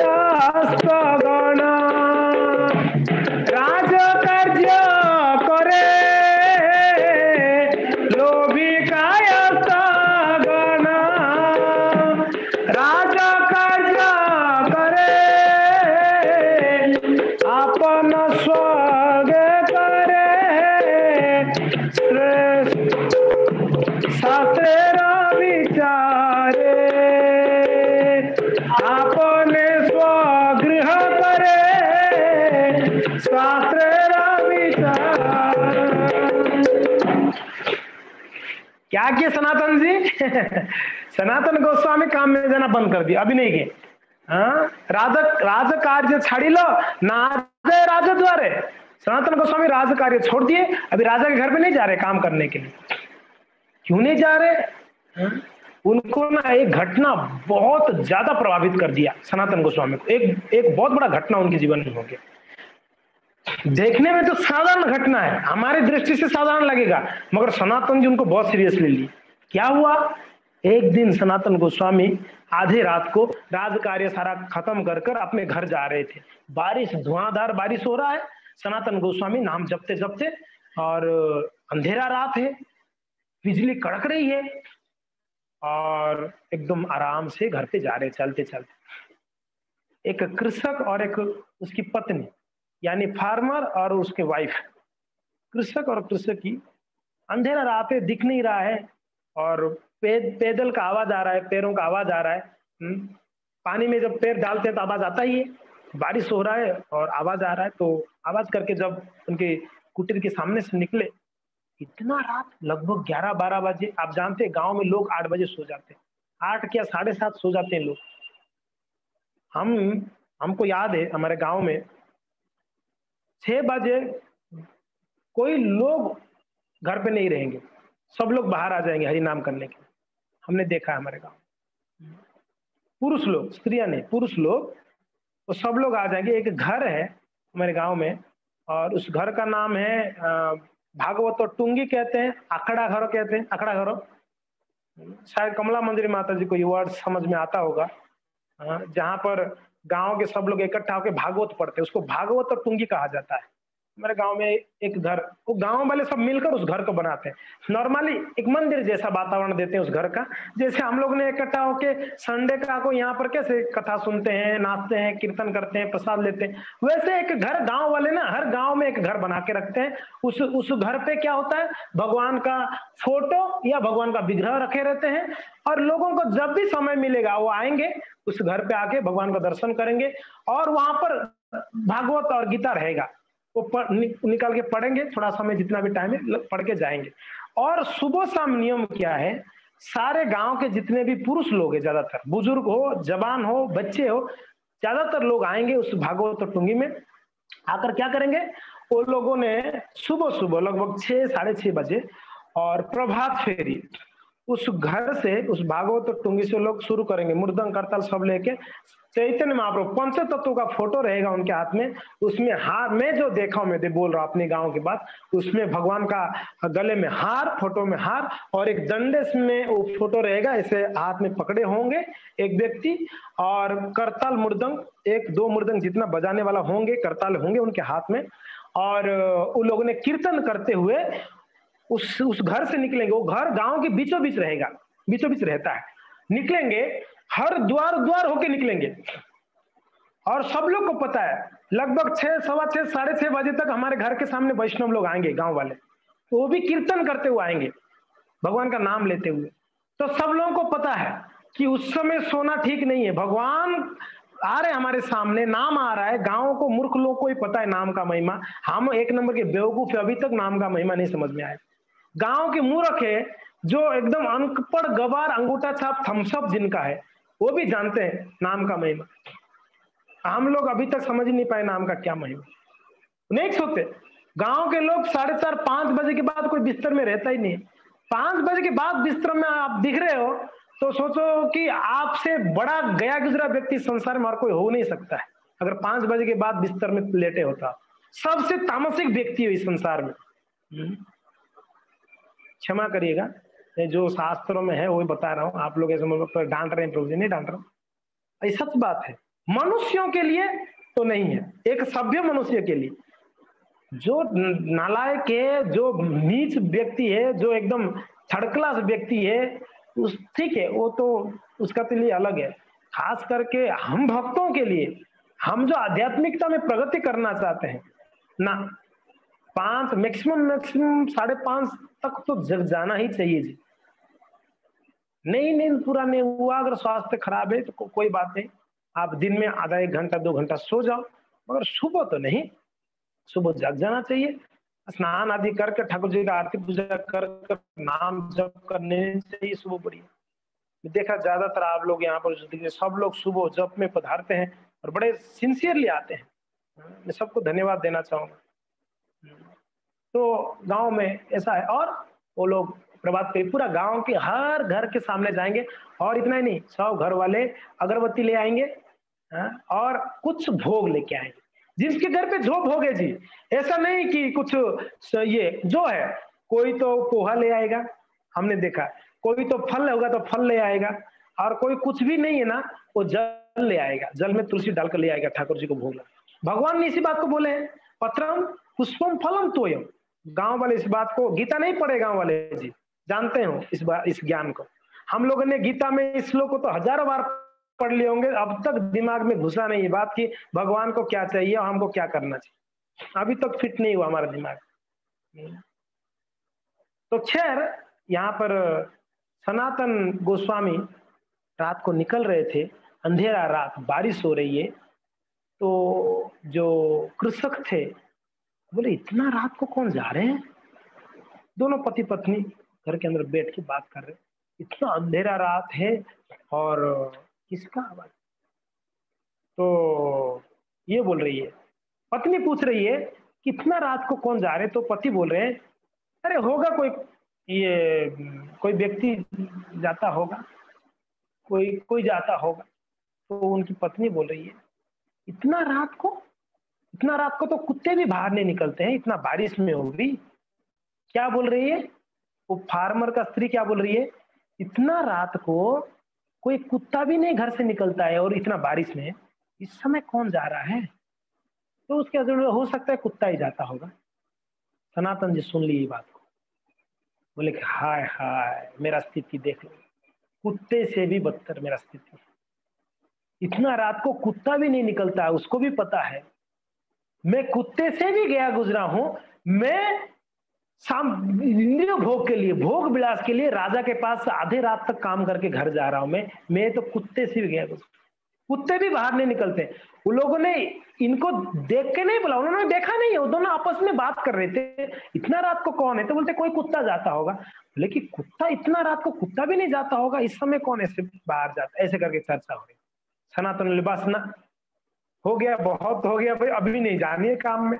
गण राज कार्य करे, लोभी काय गण राज कार्य करे, अपन स्वर्ग करे शास्त्र विचारे, अपने स्वगृह करे शास्त्र विचार। क्या किया सनातन जी? सनातन गोस्वामी काम में जाना बंद कर दिया, अभी नहीं गए। राज कार्य छाड़ी लो ना राज द्वारे, सनातन गोस्वामी राज कार्य छोड़ दिए, अभी राजा के घर में नहीं जा रहे काम करने के लिए। क्यों नहीं जा रहे? उनको ना एक घटना बहुत ज्यादा प्रभावित कर दिया सनातन गोस्वामी को, एक बहुत बड़ा घटना उनके जीवन में हो गया। देखने में तो साधारण घटना है, हमारी दृष्टि से साधारण लगेगा, मगर सनातन जी उनको बहुत सीरियसली लिए। क्या हुआ, एक दिन सनातन गोस्वामी आधे रात को राज कार्य सारा खत्म कर कर अपने घर जा रहे थे, बारिश, धुआंधार बारिश हो रहा है, सनातन गोस्वामी नाम जपते जपते, और अंधेरा रात है, बिजली कड़क रही है, और एकदम आराम से घर पे जा रहे चलते चलते। एक कृषक और एक उसकी पत्नी, यानी फार्मर और उसके वाइफ, कृषक और कृषक की, अंधेरा रात है, दिख नहीं रहा है, और पैदल का आवाज आ रहा है, पैरों का आवाज आ रहा है। पानी में जब पैर डालते हैं तो आवाज आता ही है। बारिश हो रहा है और आवाज आ रहा है, तो आवाज करके जब उनके कुटीर के सामने से निकले, इतना रात, लगभग 11-12 बजे। आप जानते हैं गांव में लोग 8 बजे सो जाते हैं, 8 या 7:30 सो जाते हैं लोग। हम हमको याद है हमारे गांव में 6 बजे कोई लोग घर पे नहीं रहेंगे, सब लोग बाहर आ जाएंगे हरि नाम करने के। हमने देखा है हमारे गांव, पुरुष लोग, स्त्रियां नहीं, पुरुष लोग, तो सब लोग आ जाएंगे। एक घर है हमारे गांव में, और उस घर का नाम है भागवत और टुंगी कहते हैं, अखड़ा घर कहते हैं, अखड़ा घर। शायद कमला मंदिर माता जी को ये वर्ड समझ में आता होगा। जहां पर गांव के सब लोग इकट्ठा होकर भागवत पढ़ते हैं, उसको भागवत और टुंगी कहा जाता है। हमारे गांव में एक घर, वो गांव वाले सब मिलकर उस घर को बनाते हैं। नॉर्मली एक मंदिर जैसा वातावरण देते हैं उस घर का, जैसे हम लोग ने इकट्ठा होकर संडे का को यहाँ पर कैसे कथा सुनते हैं, नाचते हैं, कीर्तन करते हैं, प्रसाद लेते हैं, वैसे एक घर गांव वाले ना हर गांव में एक घर बना के रखते हैं। उस घर पे क्या होता है, भगवान का फोटो या भगवान का विग्रह रखे रहते हैं, और लोगों को जब भी समय मिलेगा वो आएंगे, उस घर पे आके भगवान का दर्शन करेंगे, और वहां पर भागवत और गीता रहेगा, वो निकाल के पढ़ेंगे, थोड़ा समय जितना भी टाइम है पढ़ के जाएंगे। और सुबह शाम नियम क्या है, सारे गांव के जितने भी पुरुष लोग हैं, ज्यादातर बुजुर्ग हो, जवान हो, बच्चे हो, ज्यादातर लोग आएंगे उस भागवत और टुंगी में। आकर क्या करेंगे, वो लोगों ने सुबह सुबह लगभग 6-6:30 बजे और प्रभात फेरी उस घर से, उस भागवत और टुंगी से लोग शुरू करेंगे, मृदंग करताल सब लेके। चैतन्य महाप्रभु पंच तत्व का फोटो रहेगा उनके हाथ में, उसमें हार, मैं जो देखा हूं, मैं बोल रहा हूं अपने गांव की बात, उसमें भगवान का गले में हार, फोटो में हार, और एक डंडे में वो फोटो रहेगा, ऐसे हाथ में पकड़े होंगे एक व्यक्ति, और करताल मृदंग, 1-2 मृदंग जितना बजाने वाला होंगे, करताल होंगे उनके हाथ में, और उन लोगों ने कीर्तन करते हुए उस घर से निकलेंगे। वो घर गांव के बीचों बीच रहेगा, बीचों बीच रहता है। निकलेंगे, हर द्वार द्वार होके निकलेंगे, और सब लोग को पता है लगभग 6, 6:15, 6:30 बजे तक हमारे घर के सामने वैष्णव लोग आएंगे, गांव वाले, तो वो भी कीर्तन करते हुए आएंगे, भगवान का नाम लेते हुए। तो सब लोगों को पता है कि उस समय सोना ठीक नहीं है, भगवान आ रहे हमारे सामने, नाम आ रहा है। गांव को, मूर्ख लोग को ही पता है नाम का महिमा, हम 1 नंबर के बेवकूफ अभी तक नाम का महिमा नहीं समझ में आया। गांव के मूर्ख है जो एकदम अनपढ़ गवार अंगूठा छाप थम्सअप जिनका है, वो भी जानते हैं नाम का महिमा। हम लोग अभी तक समझ ही नहीं पाए नाम का क्या महिमा, नहीं सोते। गांव के लोग 4:30-5 बजे के बाद कोई बिस्तर में रहता ही नहीं। 5 बजे के बाद बिस्तर में आप दिख रहे हो तो सोचो कि आपसे बड़ा गया गुजरा व्यक्ति संसार में और कोई हो नहीं सकता है, अगर 5 बजे के बाद बिस्तर में लेटे होता। सबसे तामसिक व्यक्ति है इस संसार में। क्षमा करिएगा, जो शास्त्रों में है वो बता रहा हूँ, आप लोग ऐसे डांट रहे हैं, प्रभु जी नहीं डांट रहा हूँ, ये सच बात है। मनुष्यों के लिए तो नहीं है, एक सभ्य मनुष्य के लिए, जो नालायक है, जो नीच व्यक्ति है, जो एकदम थर्ड क्लास व्यक्ति है, उस ठीक है, वो तो उसका तो लिए अलग है। खास करके हम भक्तों के लिए, हम जो आध्यात्मिकता में प्रगति करना चाहते हैं ना, 5 मैक्सिमम 5:30 तक तो जग जाना ही चाहिए जी। नहीं नींद पूरा नहीं हुआ, अगर स्वास्थ्य खराब है तो कोई बात नहीं, आप दिन में आधा 1 घंटा 2 घंटा सो जाओ, मगर सुबह तो नहीं, सुबह जग जाना चाहिए। स्नान आदि करके ठाकुर जी का आरती पूजा कर नाम जप करने चाहिए सुबह बढ़िया। देखा ज्यादातर आप लोग यहाँ पर सब लोग सुबह जप में पधारते हैं और बड़े सिंसियरली आते हैं, मैं सबको धन्यवाद देना चाहूंगा। तो गांव में ऐसा है, और वो लोग प्रभात पे पूरा गांव के हर घर के सामने जाएंगे, और इतना ही नहीं, सब घर वाले अगरबत्ती ले आएंगे और कुछ भोग लेके आएंगे। जिसके घर पे जो भोग है जी, ऐसा नहीं कि कुछ ये जो है, कोई तो पोहा ले आएगा, हमने देखा, कोई तो फल होगा तो फल ले आएगा, और कोई कुछ भी नहीं है ना, वो जल ले आएगा, जल में तुलसी डालकर ले आएगा ठाकुर जी को भोग। भगवान ने इसी बात को बोले हैं, पत्रम पुष्पम फलम तोयम। गांव वाले इस बात को, गीता नहीं पढ़े गांव वाले जी, जानते हो इस ज्ञान को। हम लोगों ने गीता में इस श्लोक को तो हजारों बार पढ़ लिए होंगे, अब तक दिमाग में घुसा नहीं ये बात कि भगवान को क्या चाहिए और हमको क्या करना चाहिए, अभी तक फिट नहीं हुआ हमारा दिमाग। तो खैर यहाँ पर सनातन गोस्वामी रात को निकल रहे थे, अंधेरा रात, बारिश हो रही है। तो जो कृषक थे बोले इतना रात को कौन जा रहे हैं, दोनों पति पत्नी घर के अंदर बैठ के बात कर रहे, इतना अंधेरा रात है और किसका आवाज। तो ये बोल रही है, पत्नी पूछ रही है कितना रात को कौन जा रहे, तो पति बोल रहे हैं अरे होगा कोई, ये कोई व्यक्ति जाता होगा, कोई कोई जाता होगा। तो उनकी पत्नी बोल रही है इतना रात को, इतना रात को तो कुत्ते भी बाहर नहीं निकलते हैं, इतना बारिश में होगी। क्या बोल रही है वो फार्मर का स्त्री, क्या बोल रही है, इतना रात को कोई कुत्ता भी नहीं घर से निकलता है और इतना बारिश में इस समय कौन जा रहा है। तो उसके अंदर हो सकता है कुत्ता ही जाता होगा। सनातन जी सुन ली ये बात को, बोले कि हाय हाय मेरा स्थिति देख लो, कुत्ते से भी बदतर मेरा स्थिति, इतना रात को कुत्ता भी नहीं निकलता है, उसको भी पता है मैं कुत्ते से भी गया गुजरा हूं, मैं इंद्रिय भोग के लिए, भोग विलास के लिए राजा के पास आधे रात तक काम करके घर जा रहा हूं मैं तो कुत्ते से भी गया गुजरा, कुत्ते भी बाहर नहीं निकलते। उन लोगों ने इनको देख के नहीं बोला, उन्होंने देखा नहीं है, वो दोनों आपस में बात कर रहे थे इतना रात को कौन है, तो बोलते कोई कुत्ता जाता होगा, लेकिन कुत्ता इतना रात को कुत्ता भी नहीं जाता होगा, इस समय कौन ऐसे बाहर जाता, ऐसे करके चर्चा हो रही। सनातन लिबास ना हो गया, बहुत हो गया भाई, अभी नहीं जानिए काम में।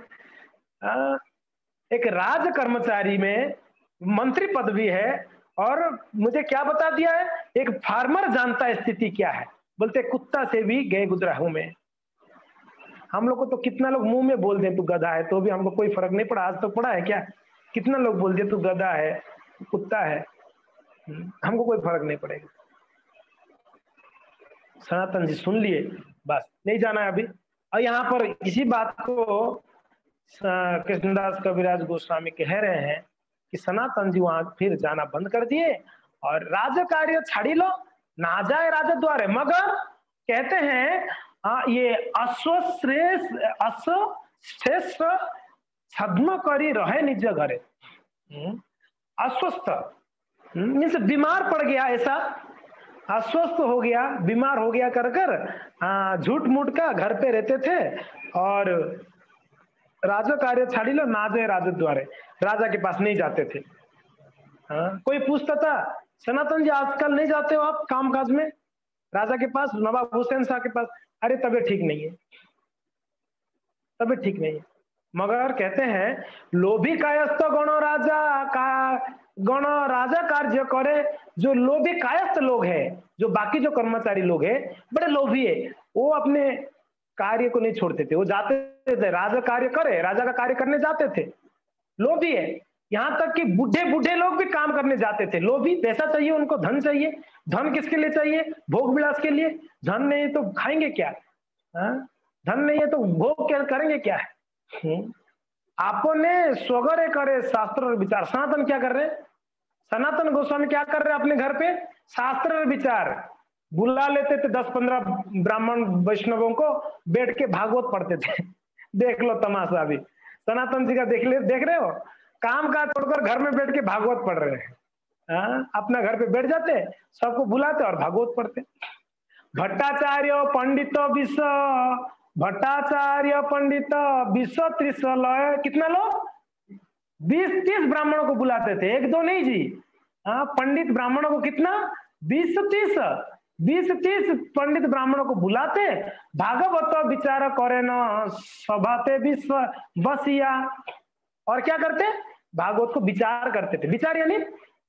एक राज कर्मचारी में मंत्री पद भी है और मुझे क्या बता दिया है, एक फार्मर जानता है स्थिति क्या है, बोलते कुत्ता से भी गए गुजरा हूं मैं। हम लोग को तो कितना लोग मुंह में बोल दें तू गधा है, तो भी हमको कोई फर्क नहीं पड़ा, आज तक पड़ा है क्या, कितना लोग बोल दे तू गधा है कुत्ता है, हमको कोई फर्क नहीं पड़ेगा। सनातन जी सुन लिए, बस नहीं जाना है अभी। और यहाँ पर इसी बात को कृष्णदास कविराज गोस्वामी कह रहे हैं कि सनातन जी वहां फिर जाना बंद कर दिए और राज कार्य छाड़ी लो, ना जाए राज द्वारे, मगर कहते हैं ये अश्वस्थ छद्म करी रहे निज घरे। अस्वस्थ मीन्स बीमार पड़ गया, ऐसा अस्वस्थ हो गया, बीमार हो गया कर कर झूठ मूठ का घर पे रहते थे और राजा कार्य छाड़ी लो, ना जाए राजा द्वारे, राजा के पास नहीं जाते थे। कोई पूछता था सनातन जी आजकल नहीं जाते हो आप काम काज में राजा के पास, नवाब हुसैन शाह के पास, अरे तबीयत ठीक नहीं है, तबीयत ठीक नहीं है। मगर कहते हैं लोभी कायस्थ गण राजा कार्य करे, जो लोभी कायस्थ लोग हैं, जो बाकी जो कर्मचारी लोग हैं बड़े लोभी है, वो अपने कार्य को नहीं छोड़ते थे, वो जाते थे राजा कार्य करे, राजा का कार्य करने जाते थे, लोभी है। यहाँ तक कि बूढ़े बूढ़े लोग भी काम करने जाते थे, लोभी, पैसा चाहिए उनको, धन चाहिए, धन किसके लिए चाहिए, भोग विलास के लिए, धन नहीं तो खाएंगे क्या, धन नहीं है तो भोग क्या करेंगे क्या है। आपने स्वगरे करे शास्त्र और विचार, सनातन क्या कर रहे हैं, सनातन गोस्वामी क्या कर रहे हैं अपने घर पे, शास्त्र और विचार, बुला लेते थे 10-15 ब्राह्मण वैष्णवों को, बैठ के भागवत पढ़ते थे। देख लो तमाशा भी सनातन जी का, देख रहे हो, काम काज छोड़कर घर में बैठ के भागवत पढ़ रहे हैं। अपना घर पे बैठ जाते, सबको बुलाते और भागवत पढ़ते। भट्टाचार्य पंडित विश्व, भट्टाचार्य पंडित विश्व त्रिशलय, कितना लोग 20-30 ब्राह्मणों को बुलाते थे, एक दो नहीं जी, पंडित ब्राह्मणों को कितना 20-30 पंडित ब्राह्मणों को बुलाते, भागवत विचार करे न सभाते विश्व बसिया, और क्या करते, भागवत को विचार करते थे। विचार यानी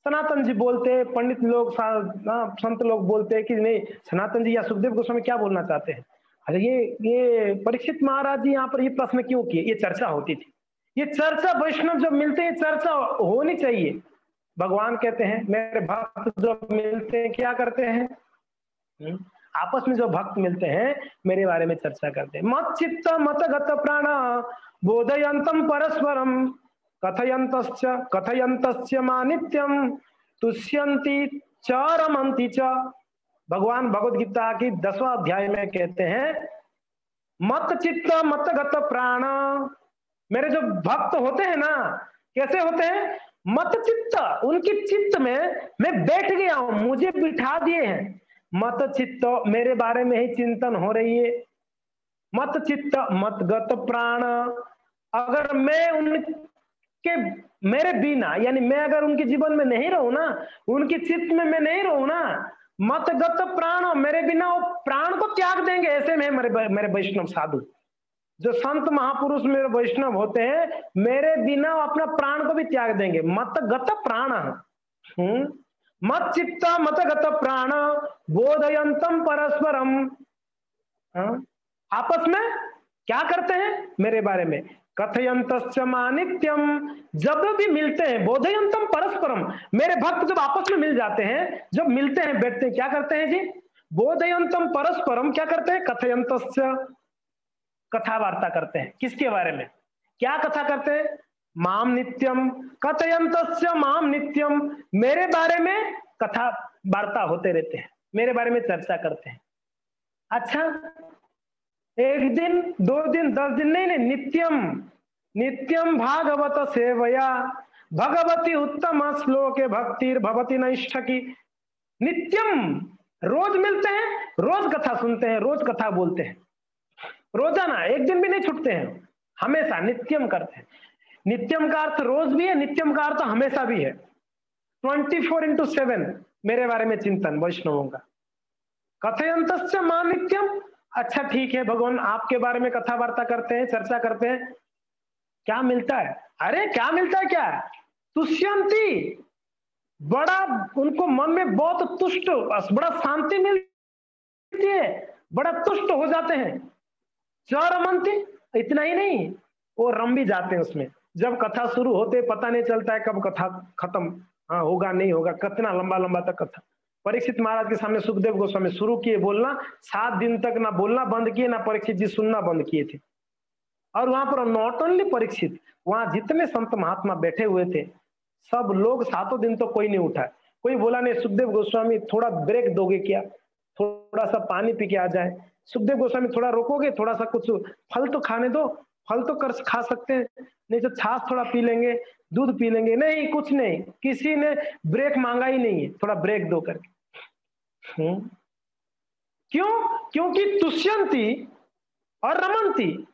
सनातन जी बोलते, पंडित लोग संत लोग बोलते कि नहीं सनातन जी या सुखदेव गोस्वामी क्या बोलना चाहते हैं, अरे ये परीक्षित महाराज जी यहाँ पर ये प्रश्न क्यों किए, ये चर्चा होती थी। ये चर्चा वैष्णव जब मिलते हैं चर्चा होनी चाहिए। भगवान कहते हैं मेरे भक्त जब मिलते हैं क्या करते हैं, आपस में जो भक्त मिलते हैं मेरे बारे में चर्चा करते हैं। मत चित्त मत गत प्राण बोधयंतम परस्परम कथयंतश्च मानित्यम तुष्यन्ति च रमन्ति च। भगवान भगवद गीता की 10वां अध्याय में कहते हैं मत चित्त मत गत प्राण। मेरे जो भक्त होते हैं ना, कैसे होते हैं? मत चित्त, उनकी चित्त में मैं बैठ गया हूं, मुझे बिठा दिए हैं। मत चित्त, मेरे बारे में ही चिंतन हो रही है। मत चित्त मत गत प्राण। अगर मैं उनके, मेरे बिना, यानी मैं अगर उनके जीवन में नहीं रहूं ना, उनकी चित्त में मैं नहीं रहूं ना, मत गत प्राण, मेरे बिना वो प्राण को त्याग देंगे। ऐसे में मेरे वैष्णव साधु, जो संत महापुरुष मेरे वैष्णव होते हैं, मेरे बिना अपना प्राण को भी त्याग देंगे। मत गत प्राण, मत चित्त मत गत प्राण बोधयंतम परस्परम। आपस में क्या करते हैं? मेरे बारे में कथयंतस्य मानित्यम, जब भी मिलते हैं, बोधयंतम परस्परम, मेरे भक्त जब आपस में मिल जाते हैं, जब मिलते हैं, बैठते हैं, क्या करते हैं जी? बोधयंतम परस्परम, क्या करते हैं? कथयंतस्य, कथा वार्ता करते हैं। किसके बारे में? क्या कथा करते हैं? माम नित्यम कथयंतस्य माम नित्यम, मेरे बारे में कथा वार्ता होते रहते हैं, मेरे बारे में चर्चा करते हैं। अच्छा, एक दिन, 2 दिन, 10 दिन नहीं, नित्यम नित्यम भागवत सेवया भगवती उत्तम श्लोके भक्तिर भवती नैष्ठकी। नित्यम, रोज मिलते हैं, रोज कथा सुनते हैं, रोज कथा बोलते हैं, रोजाना, एक दिन भी नहीं छूटते हैं, हमेशा नित्यम करते हैं। नित्यम का अर्थ रोज भी है, नित्यम का अर्थ हमेशा भी है। 24/7 मेरे बारे में चिंतन वैष्णवों का। कथयंतस्य मां नित्यम, अच्छा ठीक है भगवान, आपके बारे में कथा वार्ता करते हैं, चर्चा करते हैं, क्या मिलता है? अरे क्या मिलता है? क्या? तुष्यंती, बड़ा उनको मन में बहुत तुष्ट, बड़ा शांति मिलती है, बड़ा तुष्ट हो जाते हैं। चरमंती, इतना ही नहीं, वो रम भी जाते हैं उसमें। जब कथा शुरू होते पता नहीं चलता है कब कथा खत्म, हाँ होगा नहीं होगा, कितना लंबा लंबा तक कथा। परीक्षित महाराज के सामने सुखदेव गोस्वामी शुरू किए बोलना, 7 दिन तक ना बोलना बंद किए, ना परीक्षित जी सुनना बंद किए थे। और वहां पर नॉट ओनली परीक्षित, वहां जितने संत महात्मा बैठे हुए थे, सब लोग 7 दिन तो कोई नहीं उठा। कोई बोला नहीं सुखदेव गोस्वामी थोड़ा ब्रेक दोगे क्या, थोड़ा सा पानी पी के आ जाए। सुखदेव गोस्वामी थोड़ा रोकोगे, थोड़ा सा कुछ फल तो खाने दो, फल तो कर खा सकते हैं, नहीं तो छाछ थोड़ा पी लेंगे, दूध पी लेंगे। नहीं, कुछ नहीं, किसी ने ब्रेक मांगा ही नहीं है, थोड़ा ब्रेक दो करके। क्यों? क्योंकि तुष्यंती और रमंती,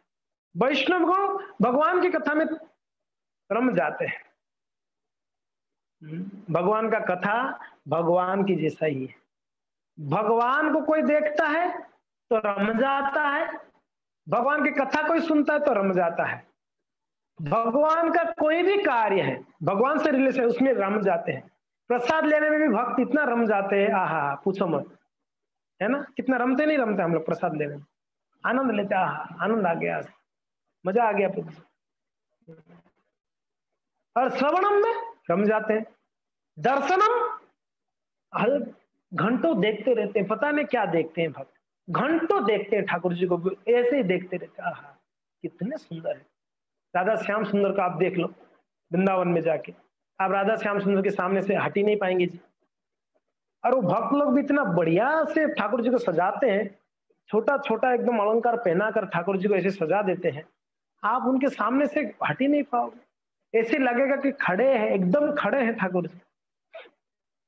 वैष्णव को भगवान की कथा में रम जाते हैं। भगवान का कथा भगवान की जैसा ही है। भगवान को कोई देखता है तो रम जाता है, भगवान की कथा कोई सुनता है तो रम जाता है। भगवान का कोई भी कार्य है, भगवान से रिलेशन, उसमें रम जाते हैं। प्रसाद लेने में भी भक्त इतना रम जाते हैं, आहा पूछो मत, है ना? कितना रमते नहीं रमते हम लोग प्रसाद लेने में, आनंद लेते, आहा आनंद आ गया, मजा आ गया। और श्रवणम में रम जाते हैं, दर्शनम घंटों देखते रहते हैं, पता नहीं क्या देखते हैं भक्त, घंटों देखते हैं ठाकुर जी को, ऐसे ही देखते रहते हैं। आहा कितने सुंदर है। राधा श्याम सुंदर का आप देख लो वृंदावन में जाके, आप राधा श्याम सुंदर के सामने से हट ही नहीं पाएंगे जी। और वो भक्त लोग भी इतना बढ़िया से ठाकुर जी को सजाते हैं, छोटा छोटा एकदम अलंकार पहना कर ठाकुर जी को ऐसे सजा देते हैं, आप उनके सामने से हट ही नहीं पाओगे। ऐसे लगेगा कि खड़े हैं, एकदम खड़े हैं ठाकुर जी,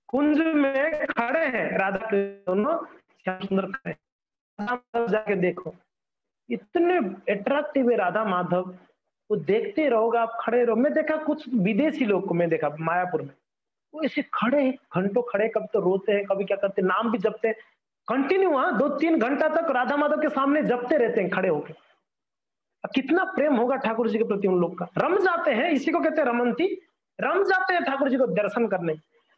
कुंज में खड़े हैं राधा के दोनों, श्याम सुंदर खड़े हैं। जाके देखो, इतने अट्रैक्टिव है राधा माधव, वो देखते रहोगे आप, खड़े रहो। मैं देखा कुछ विदेशी लोग को, मैं देखा मायापुर में, वो ऐसे खड़े हैं घंटों खड़े, कभी तो रोते हैं, कभी क्या करते, नाम भी जपते हैं कंटिन्यू, 2-3 घंटा तक राधा माधव के सामने जपते रहते हैं खड़े होकर। कितना प्रेम होगा ठाकुर जी के प्रति उन लोग का, रम जाते हैं, इसी को कहते हैं रमंती, रम जाते हैं ठाकुर जी को दर्शन करने।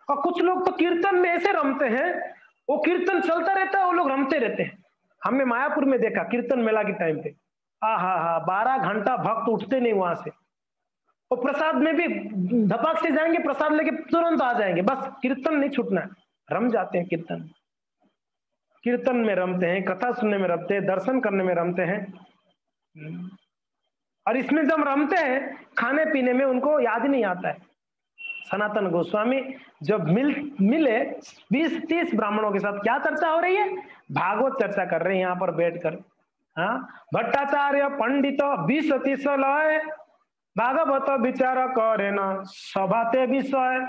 और कुछ लोग तो कीर्तन में ऐसे रमते हैं, वो कीर्तन चलता रहता है, वो लोग रमते रहते हैं। हमने मायापुर में देखा कीर्तन मेला के टाइम पे, हा 12 घंटा भक्त उठते नहीं वहां से। और प्रसाद में भी धपाक से जाएंगे, प्रसाद लेके तुरंत आ जाएंगे, बस कीर्तन नहीं छूटना है, रम जाते हैं कीर्तन। कीर्तन में रमते हैं, कथा सुनने में रमते हैं, दर्शन करने में रमते हैं। और इसमें जब रमते हैं, खाने पीने में उनको याद नहीं आता है, सनातन गोस्वामी जब मिले 20-30 ब्राह्मणों के साथ, क्या चर्चा हो रही है? भागवत चर्चा कर रहे हैं यहाँ पर बैठकर। हाँ, भट्टाचार्य पंडित 20-30 लय भागवत विचार करे न सभाते विषय।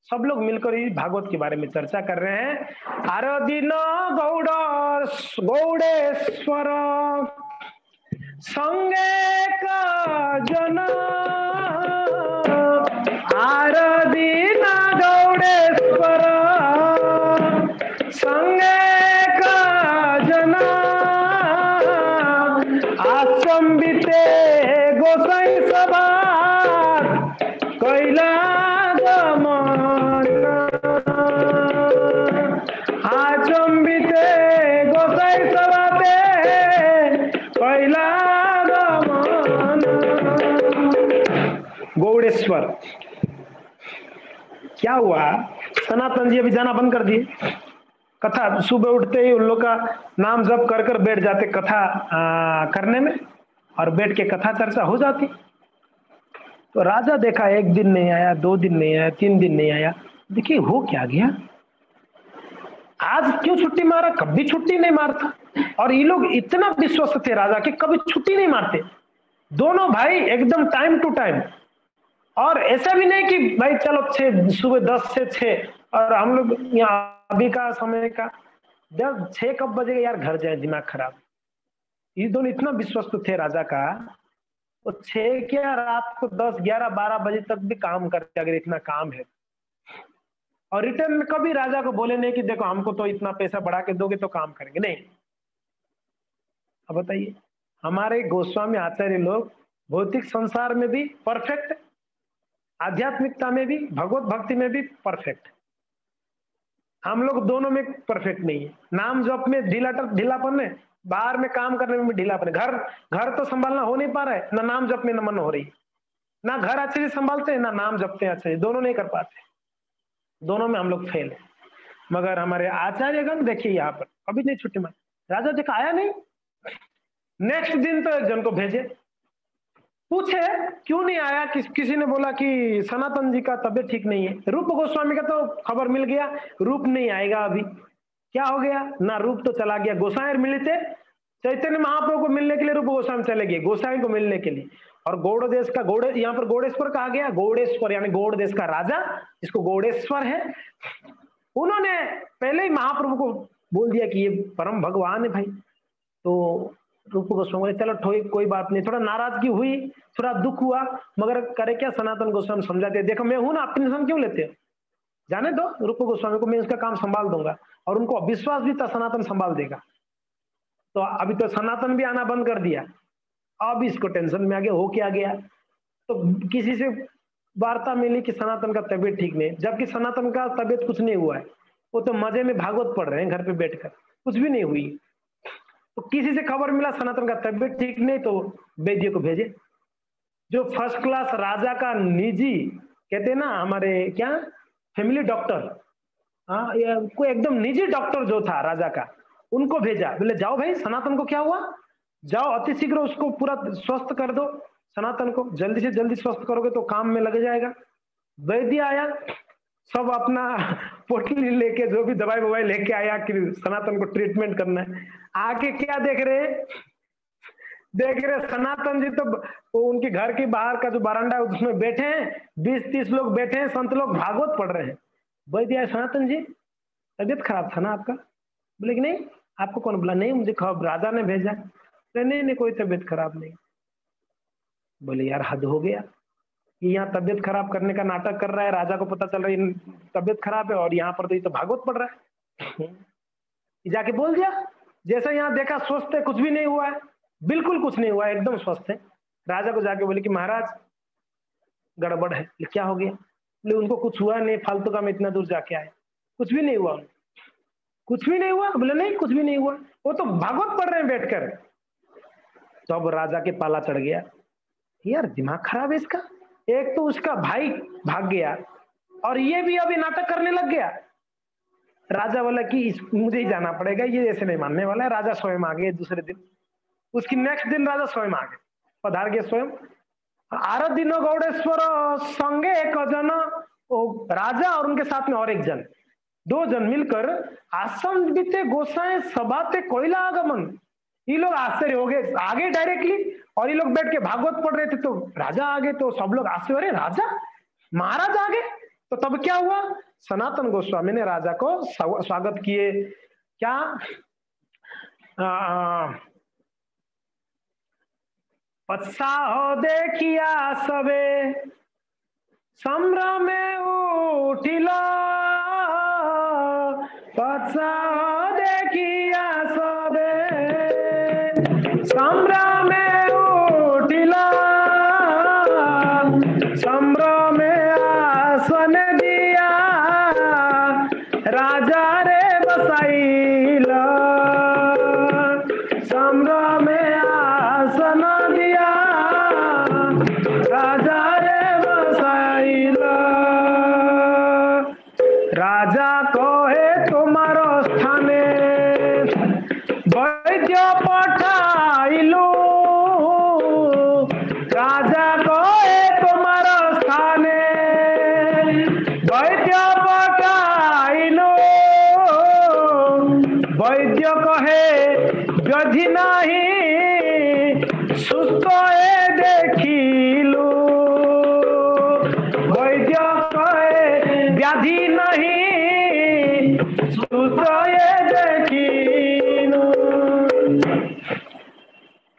सब लोग मिलकर ही भागवत के बारे में चर्चा कर रहे हैं। आरदिन गौड़ गौड़ेश्वर संगे का जना, आरदिन गौड़ेश्वर संगे का जना, आचंबिते गोसाई सभा कैला गमन, आचंबिते गोसाई सभाते कैला गमन। गौड़ेश्वर क्या हुआ? सनातन जी अभी जाना बंद कर दिए। कथा सुबह उठते ही उन लोग का नाम जप कर कर बैठ जाते कथा करने में, और बैठ के कथा चर्चा हो जाती। तो राजा देखा 1 दिन नहीं आया, 2 दिन नहीं आया, 3 दिन नहीं आया। देखिए हो क्या गया, आज क्यों छुट्टी मारा? कभी छुट्टी नहीं मारता। और ये लोग इतना विश्वस्त थे राजा के, कभी छुट्टी नहीं मारते। दोनों भाई एकदम टाइम टू टाइम। और ऐसा भी नहीं कि भाई चलो सुबह 10 से 6, और हम लोग यहाँ अभी का समय का 6 कब बजेगा यार, घर जाए, दिमाग खराब। ये दोनों इतना विश्वस्त थे राजा का, तो 6 क्या रात को 10, 11, 12 बजे तक भी काम करते, अगर इतना काम है। और रिटर्न में कभी राजा को बोले नहीं कि देखो हमको तो इतना पैसा बढ़ा के दोगे तो काम करेंगे, नहीं। अब बताइए, हमारे गोस्वामी आचार्य लोग भौतिक संसार में भी परफेक्ट, आध्यात्मिकता में भी, भगवत भक्ति में भी परफेक्ट। हम लोग दोनों में परफेक्ट नहीं है। नाम जप में ढीलापन है, बाहर में काम करने में भी ढीलापन है। घर तो संभालना हो नहीं पा रहा है, ना नाम जप में न मन हो रही, ना घर अच्छे से संभालते हैं, ना नाम जपते हैं अच्छे से, दोनों नहीं कर पाते। दोनों में हम लोग फेल है। मगर हमारे आचार्यगण देखिए यहाँ पर कभी नहीं छुट्टी मारी। राजा देखा आया नहीं, नेक्स्ट दिन तो एक जन को भेजे, पूछे क्यों नहीं आया। किसी ने बोला कि सनातन जी का तबीयत ठीक नहीं है। रूप गोस्वामी का तो खबर मिल गया, रूप नहीं आएगा अभी। क्या हो गया ना, रूप तो चला गया। गोसाई मिले थे, चैतन्य महाप्रभु को मिलने के लिए रूप गोस्वामी चले गए, गोसाई को मिलने के लिए। और गौड़ देश का यहाँ पर गौड़ेश्वर कहा गया, गौड़ेश्वर यानी गौड़ देश का राजा, जिसको गौड़ेश्वर है, उन्होंने पहले ही महाप्रभु को बोल दिया कि ये परम भगवान है भाई। तो रूप गोस्वामी बोले चलो कोई बात नहीं। थोड़ा नाराजगी हुई, थोड़ा दुख हुआ, मगर करे क्या, सनातन गोस्वामी समझाते, देखो मैं हूं ना, आप टेंशन क्यों लेते हो, जाने दो रूप गोस्वामी को, मैं इसका काम संभाल दूंगा। और उनको विश्वास भी था सनातन संभाल देगा। तो अभी तो सनातन भी आना बंद कर दिया, अब इसको टेंशन में आ गया, हो क्या गया। तो किसी से वार्ता मिली कि सनातन का तबीयत ठीक नहीं, जबकि सनातन का तबीयत कुछ नहीं हुआ है, वो तो मजे में भागवत पढ़ रहे हैं घर पे बैठकर, कुछ भी नहीं हुई। तो किसी से खबर मिला सनातन का तबीयत ठीक नहीं, तो वैद्य को भेजे, जो फर्स्ट क्लास राजा का निजी कहते हैं ना हमारे क्या फैमिली डॉक्टर, हाँ कोई एकदम निजी डॉक्टर जो था राजा का, उनको भेजा। बोले जाओ भाई सनातन को क्या हुआ, जाओ अति शीघ्र उसको पूरा स्वस्थ कर दो, सनातन को जल्दी से जल्दी स्वस्थ करोगे तो काम में लग जाएगा। वैद्य आया, सब अपना पोटली लेके जो भी दवाई ववाई लेके आया कि सनातन को ट्रीटमेंट करना है। आके क्या देख रहे सनातन जी तो उनके घर के बाहर का जो बरामदा है उसमें बैठे हैं, 20-30 लोग बैठे हैं, संत लोग भागवत पढ़ रहे हैं। वैद्य सनातन जी तबियत खराब था ना आपका? बोले कि नहीं। आपको कौन बोला? नहीं मुझे राजा ने भेजा। नहीं कोई तबियत खराब नहीं। बोले यार हद हो गया, कि यहाँ तबियत खराब करने का नाटक कर रहा है, राजा को पता चल रहा है तबियत खराब है, और यहाँ पर तो ये तो भागवत पढ़ रहा है। जाके बोल दिया, जैसा यहाँ देखा स्वस्थ है, कुछ भी नहीं हुआ है, बिल्कुल कुछ नहीं हुआ है, एकदम स्वस्थ है। राजा को जाके बोले कि महाराज गड़बड़ है। क्या हो गया? बोले उनको कुछ हुआ नहीं, फालतू का मैं इतना दूर जाके आया, कुछ भी नहीं हुआ। कुछ भी नहीं हुआ? बोले नहीं कुछ भी नहीं हुआ, वो तो भागवत पढ़ रहे हैं बैठकर। तो अब राजा के पाला चढ़ गया, यार दिमाग खराब है इसका, एक तो उसका भाई भाग गया और ये भी अभी नाटक करने लग गया। राजा बोला कि मुझे ही जाना पड़ेगा, ये ऐसे नहीं मानने वाला है। राजा स्वयं आ गए दूसरे दिन, उसकी नेक्स्ट दिन राजा स्वयं आ गए, पधार गए स्वयं। आरदिन गौड़ेश्वर संगे एक जन, वो राजा और उनके साथ में और एक जन, 2 जन मिलकर आसम बीते गोसाएं सभाते कोयला आगमन, ये लोग आश्चर्य हो गए आगे डायरेक्टली, और ये लोग बैठ के भागवत पढ़ रहे थे तो राजा आगे, तो सब लोग आश्चर्य, अरे राजा महाराज आगे। तो तब क्या हुआ, सनातन गोस्वामी ने राजा को स्वागत किए, क्या उत्साह देखिया सबे संभ्रमे उठिला, उत्साह देखिया सबे संभ्रमे उठिला, संभ्रमे आसन दिया राजा रे बसाइला, संभ्रमे आसन दिया राजा रे बसाइला। राजा कहे तुम्हारो स्थाने वैद्य पठाइलु, राजा कहे तुम्हारो स्थाने वैद्य पठाइलु, वैद्य कहे व्याधि नहीं सुस्त ए देखिलु, वैद्य कहे व्याधि नहीं सुस्त ए देखिलु।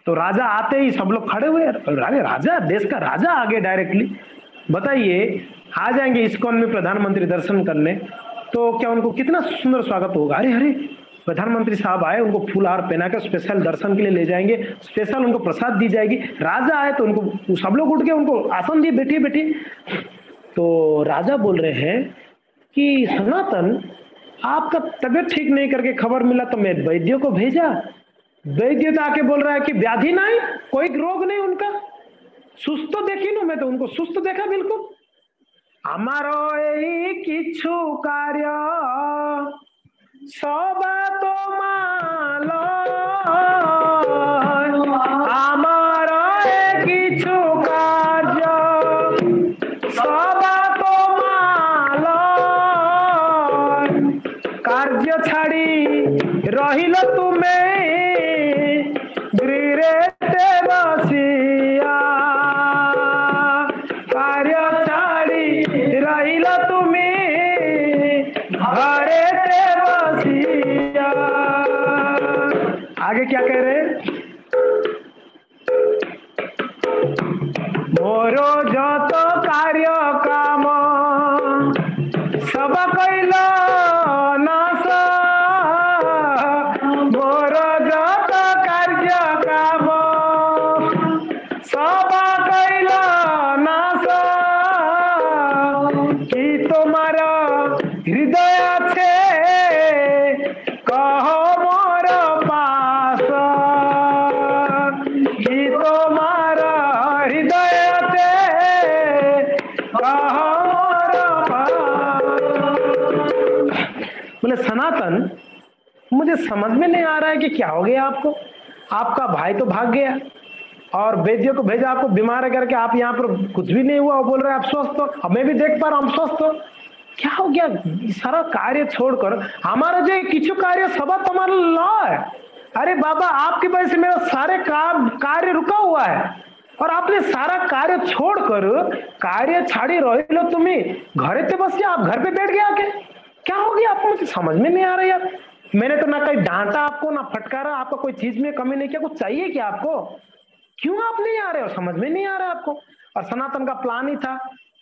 तो राजा आते ही सब लोग खड़े हुए, अरे राजा, देश का राजा आगे डायरेक्टली, बताइए आ जाएंगे इस्कॉन में प्रधानमंत्री दर्शन करने तो क्या उनको कितना सुंदर स्वागत होगा, अरे अरे प्रधानमंत्री साहब आए, उनको फूल हार पहना कर स्पेशल दर्शन के लिए ले जाएंगे, स्पेशल उनको प्रसाद दी जाएगी, राजा आए तो उनको सब लोग उठ के उनको आसन दिए, बैठिए बैठिए। तो राजा बोल रहे हैं कि सनातन आपका तबियत ठीक नहीं करके खबर मिला तो मैं वैद्य को भेजा, वैद्य तो आके बोल रहा है कि व्याधि नहीं, कोई रोग नहीं उनका, सुस्त तो देखी ना, मैं तो उनको सुस्त देखा बिल्कुल। हमारो यही किछु कार्य सभा तो मालो, हमारो किछु कार्य सभा तो मालो, कार्य छाड़ी रहिल तुमे गृहते बसिया, कार्य छाड़ी रहिल तुमे घरे ते बसिया। आगे क्या कह रहे, मोरो जत कार्य काम सब कैल नाश, मोर जत कार्य काम सब कैल नाश, कि तुम्हार हृदय छे कहो मोर पास, कि तुम्हार हृदय छे कहो मोर पास। बोले सनातन मुझे समझ में नहीं आ रहा है कि क्या हो गया आपको, आपका भाई तो भाग गया और वैद्य को भेजा आपको बीमार करके, आप यहाँ पर कुछ भी नहीं हुआ, वो बोल रहे हैं आप स्वस्थ हो, अब मैं भी देख पा रहा हूँ हम स्वस्थ हो, क्या हो गया, सारा कार्य छोड़कर हमारा जो किछु कार्य सभा तुम्हारा लॉ है, अरे बाबा आपकी वजह से मेरा सारे कार्य रुका हुआ है और आपने सारा कार्य छोड़कर कार्य छाड़ी रही लो तुम्हें घरे पे, बस आप घर पे बैठ गए आके, क्या हो गया आपको, मुझे समझ में नहीं आ रहा यार। मैंने तो ना कहीं डांटा आपको ना फटकारा, आपको कोई चीज में कमी नहीं किया, कुछ चाहिए क्या आपको, क्यों आप नहीं आ रहे हो, समझ में नहीं आ रहा आपको। और सनातन का प्लान ही था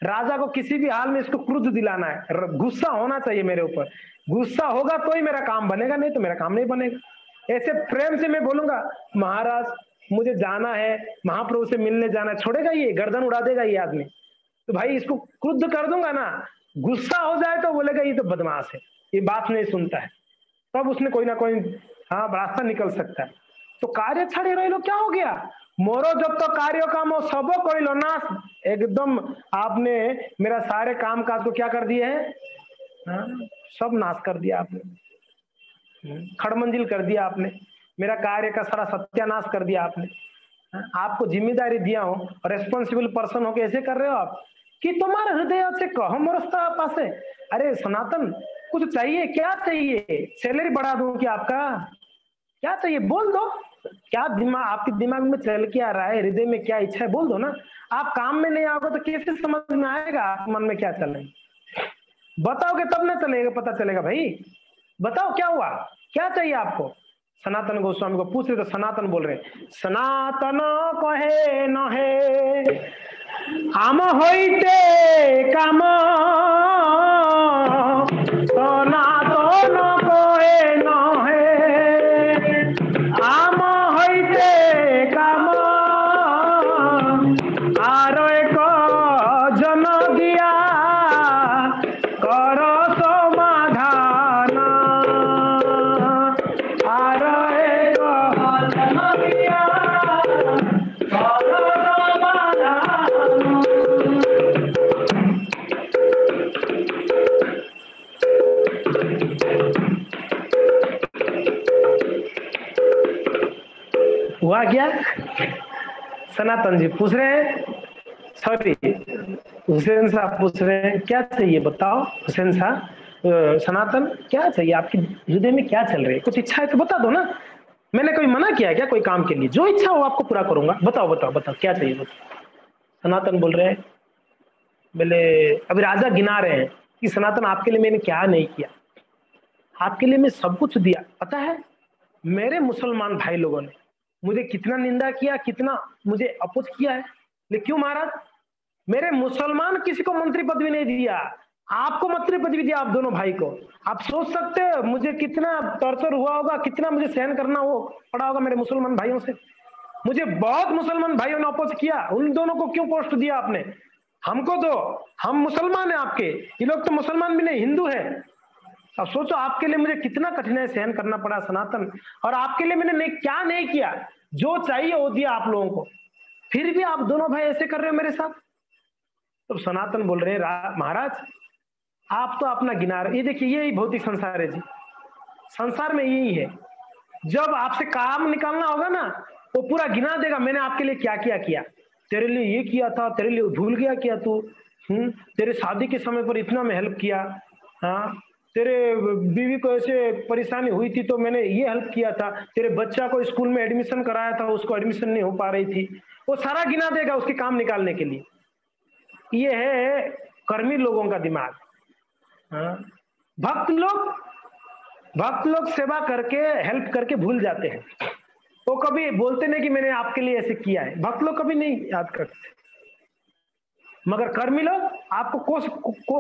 राजा को किसी भी हाल में इसको क्रुद्ध दिलाना है, गुस्सा होना चाहिए मेरे ऊपर, गुस्सा होगा तो ही मेरा काम बनेगा, नहीं तो मेरा काम नहीं बनेगा। ऐसे प्रेम से मैं बोलूंगा महाराज मुझे जाना है, महाप्रभु से मिलने जाना है, छोड़ेगा ये, गर्दन उड़ा देगा ये आदमी, तो भाई इसको क्रुद्ध कर दूंगा ना, गुस्सा हो जाए तो बोलेगा ये तो बदमाश है, ये बात नहीं सुनता है, तब उसने कोई ना कोई हाँ रास्ता निकल सकता है। तो कार्य छाड़ी रही लो, क्या हो गया, मोरो जब तो कार्य काम हो सबो कोई लो नाश, एकदम आपने मेरा सारे काम काज को क्या कर दिए है, सब नाश कर दिया आपने, खड़मंजिल कर दिया आपने, मेरा कार्य का सारा सत्यानाश कर दिया आपने। आपको जिम्मेदारी दिया हो, रेस्पॉन्सिबल पर्सन हो, कैसे कर रहे हो आप, कि तुम्हारे हृदय से कहो मोरस्ता पासे। अरे सनातन, कुछ चाहिए, क्या चाहिए? सैलरी बढ़ा दूं क्या आपका? क्या चाहिए बोल दो। क्या दिमाग आपके दिमाग में चल के आ रहा है, हृदय में क्या इच्छा है बोल दो ना। आप काम में नहीं आओगे तो कैसे समझ में आएगा आप मन में क्या चल रहा है? बताओगे तब ना चलेगा, पता चलेगा भाई। बताओ क्या हुआ, क्या चाहिए आपको? सनातन गोस्वामी को पूछ रहे तो सनातन बोल रहे, सनातन कहे न है आम होइते काम, सनातन कहे न है आम होइते काम, आर एक जन दिया कर समाधान, आर एक जन दिया कर समाधान। हुआ क्या? सनातन जी पूछ रहे हैं, सॉरी हुसैन साहब पूछ रहे हैं क्या चाहिए बताओ। हुसैन साहब, सनातन क्या चाहिए आपके हृदय में, क्या चल रही है? कुछ इच्छा है तो बता दो ना। मैंने कोई मना किया है क्या कोई काम के लिए? जो इच्छा हो आपको पूरा करूंगा। बताओ बताओ बताओ क्या चाहिए बताओ। सनातन बोल रहे हैं, बोले अभी राजा गिना रहे हैं कि सनातन आपके लिए मैंने क्या नहीं किया। आपके लिए मैं सब कुछ दिया। पता है मेरे मुसलमान भाई लोगों ने मुझे कितना निंदा किया, कितना मुझे अपोज किया है, लेकिन क्यों महाराज? मेरे मुसलमान किसी को मंत्री पद भी नहीं दिया, आपको मंत्री पद भी दिया, आप दोनों भाई को। आप सोच सकते हो मुझे कितना टॉर्चर हुआ होगा, कितना मुझे सहन करना हो पड़ा होगा मेरे मुसलमान भाइयों से। मुझे बहुत मुसलमान भाइयों ने अपोज किया। उन दोनों को क्यों पोस्ट दिया आपने? हमको दो, हम मुसलमान हैं आपके, ये लोग तो मुसलमान भी नहीं हिंदू है। अब सोचो आपके लिए मुझे कितना कठिनाई सहन करना पड़ा सनातन, और आपके लिए मैंने क्या नहीं किया, जो चाहिए वो दिया आप लोगों को, फिर भी आप दोनों भाई ऐसे कर रहे हो मेरे साथ। तो सनातन बोल रहे हैं महाराज आप तो अपना गिना रहे। ये देखिए यही भौतिक संसार है जी, संसार में यही है। जब आपसे काम निकालना होगा ना वो पूरा गिना देगा, मैंने आपके लिए क्या क्या किया, तेरे लिए ये किया था, तेरे लिए भूल गया क्या तू? तेरे शादी के समय पर इतना मैं हेल्प किया, हाँ तेरे बीवी को ऐसे परेशानी हुई थी तो मैंने ये हेल्प किया था, तेरे बच्चा को स्कूल में एडमिशन कराया था, उसको एडमिशन नहीं हो पा रही थी। वो सारा गिना देगा उसके काम निकालने के लिए। ये है कर्मी लोगों का दिमाग। हाँ? भक्त लोग सेवा करके हेल्प करके भूल जाते हैं, वो कभी बोलते नहीं कि मैंने आपके लिए ऐसे किया है। भक्त लोग कभी नहीं याद करते, मगर कर्मी लोग आपको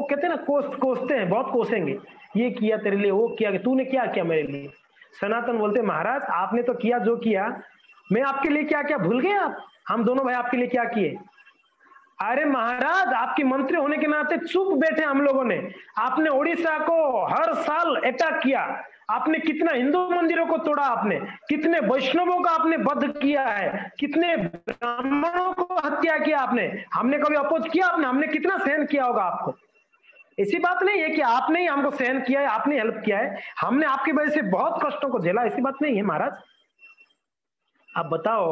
कहते हैं ना कोसते हैं, बहुत कोसेंगे, ये किया तेरे लिए, वो किया, तूने क्या किया मेरे लिए। सनातन बोलते महाराज आपने तो किया जो किया, मैं आपके लिए क्या क्या भूल गए आप? हम दोनों भाई आपके लिए क्या किए? अरे महाराज आपके मंत्री होने के नाते चुप बैठे हम लोगों ने। आपने उड़ीसा को हर साल अटैक किया, आपने कितना हिंदू मंदिरों को तोड़ा, आपने कितने वैष्णवों का आपने वध किया है, कितने ब्राह्मणों को हत्या किया आपने। हमने कभी अपोज किया आपने? हमने कितना सहन किया होगा आपको। ऐसी बात नहीं है कि आपने ही हमको सहन किया है, आपने हेल्प किया है, हमने आपकी वजह से बहुत कष्टों को झेला, ऐसी बात नहीं है महाराज। आप बताओ,